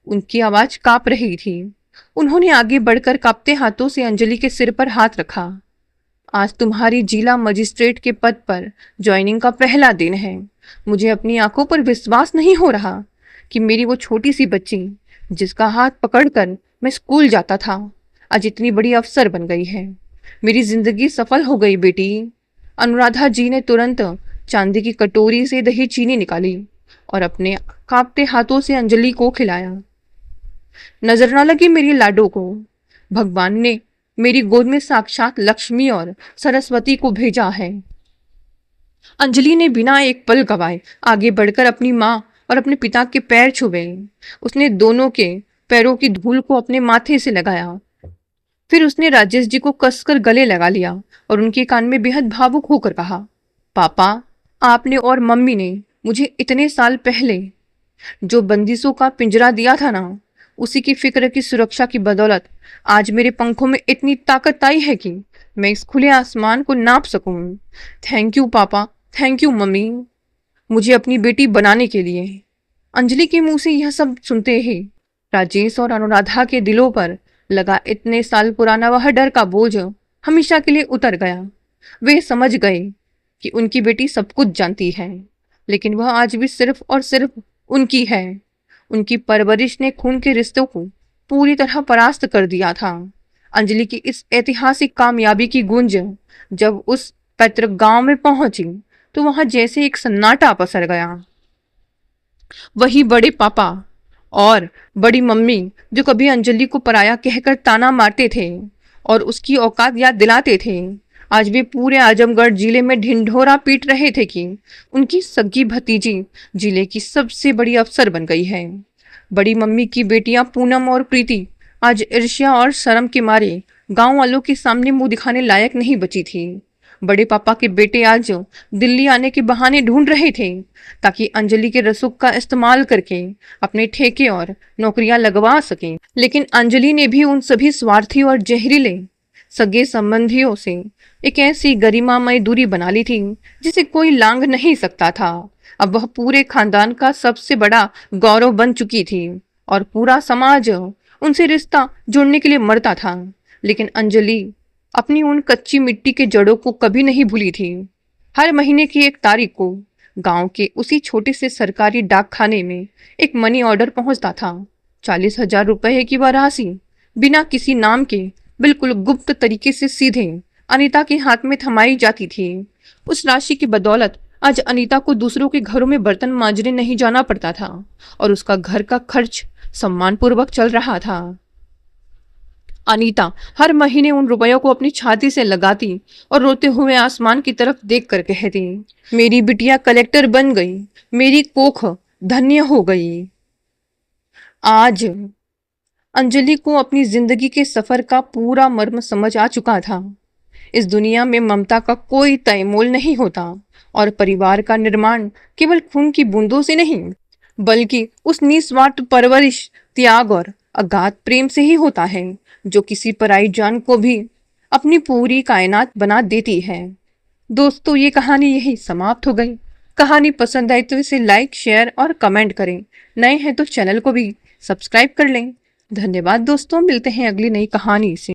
उनकी आवाज कांप रही थी। उन्होंने आगे बढ़कर कांपते हाथों से अंजलि के सिर पर हाथ रखा। आज तुम्हारी जिला मजिस्ट्रेट के पद पर ज्वाइनिंग का पहला दिन है। मुझे अपनी आंखों पर विश्वास नहीं हो रहा कि मेरी वो छोटी सी बच्ची, जिसका हाथ पकड़कर मैं स्कूल जाता था, आज इतनी बड़ी अफसर बन गई है। मेरी जिंदगी सफल हो गई बेटी। अनुराधा जी ने तुरंत चांदी की कटोरी से दही चीनी निकाली और अपने कांपते हाथों से अंजलि को खिलाया। नजर न लगी मेरी लाडो को। भगवान ने मेरी गोद में साक्षात लक्ष्मी और सरस्वती को भेजा है। अंजलि ने बिना एक पल गवाए आगे बढ़कर अपनी माँ और अपने पिता के पैर छुए। उसने दोनों के पैरों की धूल को अपने माथे से लगाया। फिर उसने राजेश जी को कसकर गले लगा लिया और उनके कान में बेहद भावुक होकर कहा, पापा, आपने और मम्मी ने मुझे इतने साल पहले जो बंदिशों का पिंजरा दिया था ना, उसी की फिक्र की सुरक्षा की बदौलत आज मेरे पंखों में इतनी ताकत आई है कि मैं इस खुले आसमान को नाप सकूं। थैंक यू पापा, थैंक यू मम्मी, मुझे अपनी बेटी बनाने के लिए। अंजलि के मुंह से यह सब सुनते ही राजेश और अनुराधा के दिलों पर लगा इतने साल पुराना वह डर का बोझ हमेशा के लिए उतर गया। वे समझ गए कि उनकी बेटी सब कुछ जानती है, लेकिन वह आज भी सिर्फ और सिर्फ उनकी है। उनकी परवरिश ने खून के रिश्तों को पूरी तरह परास्त कर दिया था। अंजलि की इस ऐतिहासिक कामयाबी की गूंज जब उस पैतृक गांव में पहुंची, तो वहां जैसे एक सन्नाटा पसर गया। वही बड़े पापा और बड़ी मम्मी जो कभी अंजलि को पराया कहकर ताना मारते थे और उसकी औकात याद दिलाते थे, आज भी पूरे आजमगढ़ जिले में ढिंढोरा पीट रहे थे कि उनकी सगी भतीजी जिले की सबसे बड़ी अफसर बन गई है। बड़ी मम्मी की बेटियां पूनम और प्रीति आज ईर्ष्या और शर्म के मारे गांव वालों के सामने मुंह दिखाने लायक नहीं बची थी। बड़े पापा के बेटे आज दिल्ली आने के बहाने ढूंढ रहे थे ताकि अंजलि के रसूख का इस्तेमाल करके अपने ठेके और नौकरियां लगवा सकें। लेकिन अंजलि ने भी उन सभी स्वार्थी और जहरीले सगे संबंधियों से एक ऐसी गरिमामय दूरी बना ली थी जिसे कोई लांघ नहीं सकता था। अब वह पूरे खानदान का सबसे बड़ा गौरव बन चुकी थी और पूरा समाज उनसे रिश्ता जोड़ने के लिए मरता था। लेकिन अंजलि अपनी उन कच्ची मिट्टी के जड़ों को कभी नहीं भूली थी। हर महीने की 1 तारीख को गांव के उसी छोटे से सरकारी डाकखाने में एक मनी ऑर्डर पहुंचता था। 40,000 रुपए की वह राशि बिना किसी नाम के बिल्कुल गुप्त तरीके से सीधे अनीता के हाथ में थमाई जाती थी। उस राशि की बदौलत आज अनीता को दूसरों के घरों में बर्तन मांजने नहीं जाना पड़ता था और उसका घर का खर्च सम्मानपूर्वक चल रहा था। अनीता हर महीने उन रुपयों को अपनी छाती से लगाती और रोते हुए आसमान की तरफ देखकर कहती, मेरी बिटिया कलेक्टर बन गई, मेरी कोख धन्य हो गई। आज अंजलि को अपनी जिंदगी के सफर का पूरा मर्म समझ आ चुका था। इस दुनिया में ममता का कोई तयमोल नहीं होता और परिवार का निर्माण केवल खून की बूंदों से नहीं, बल्कि उस निस्वार्थ परवरिश, त्याग और अगाध प्रेम से ही होता है जो किसी पराई जान को भी अपनी पूरी कायनात बना देती है। दोस्तों, ये कहानी यही समाप्त हो गई। कहानी पसंद आई तो इसे लाइक, शेयर और कमेंट करें। नए हैं तो चैनल को भी सब्सक्राइब कर लें। धन्यवाद दोस्तों, मिलते हैं अगली नई कहानी से।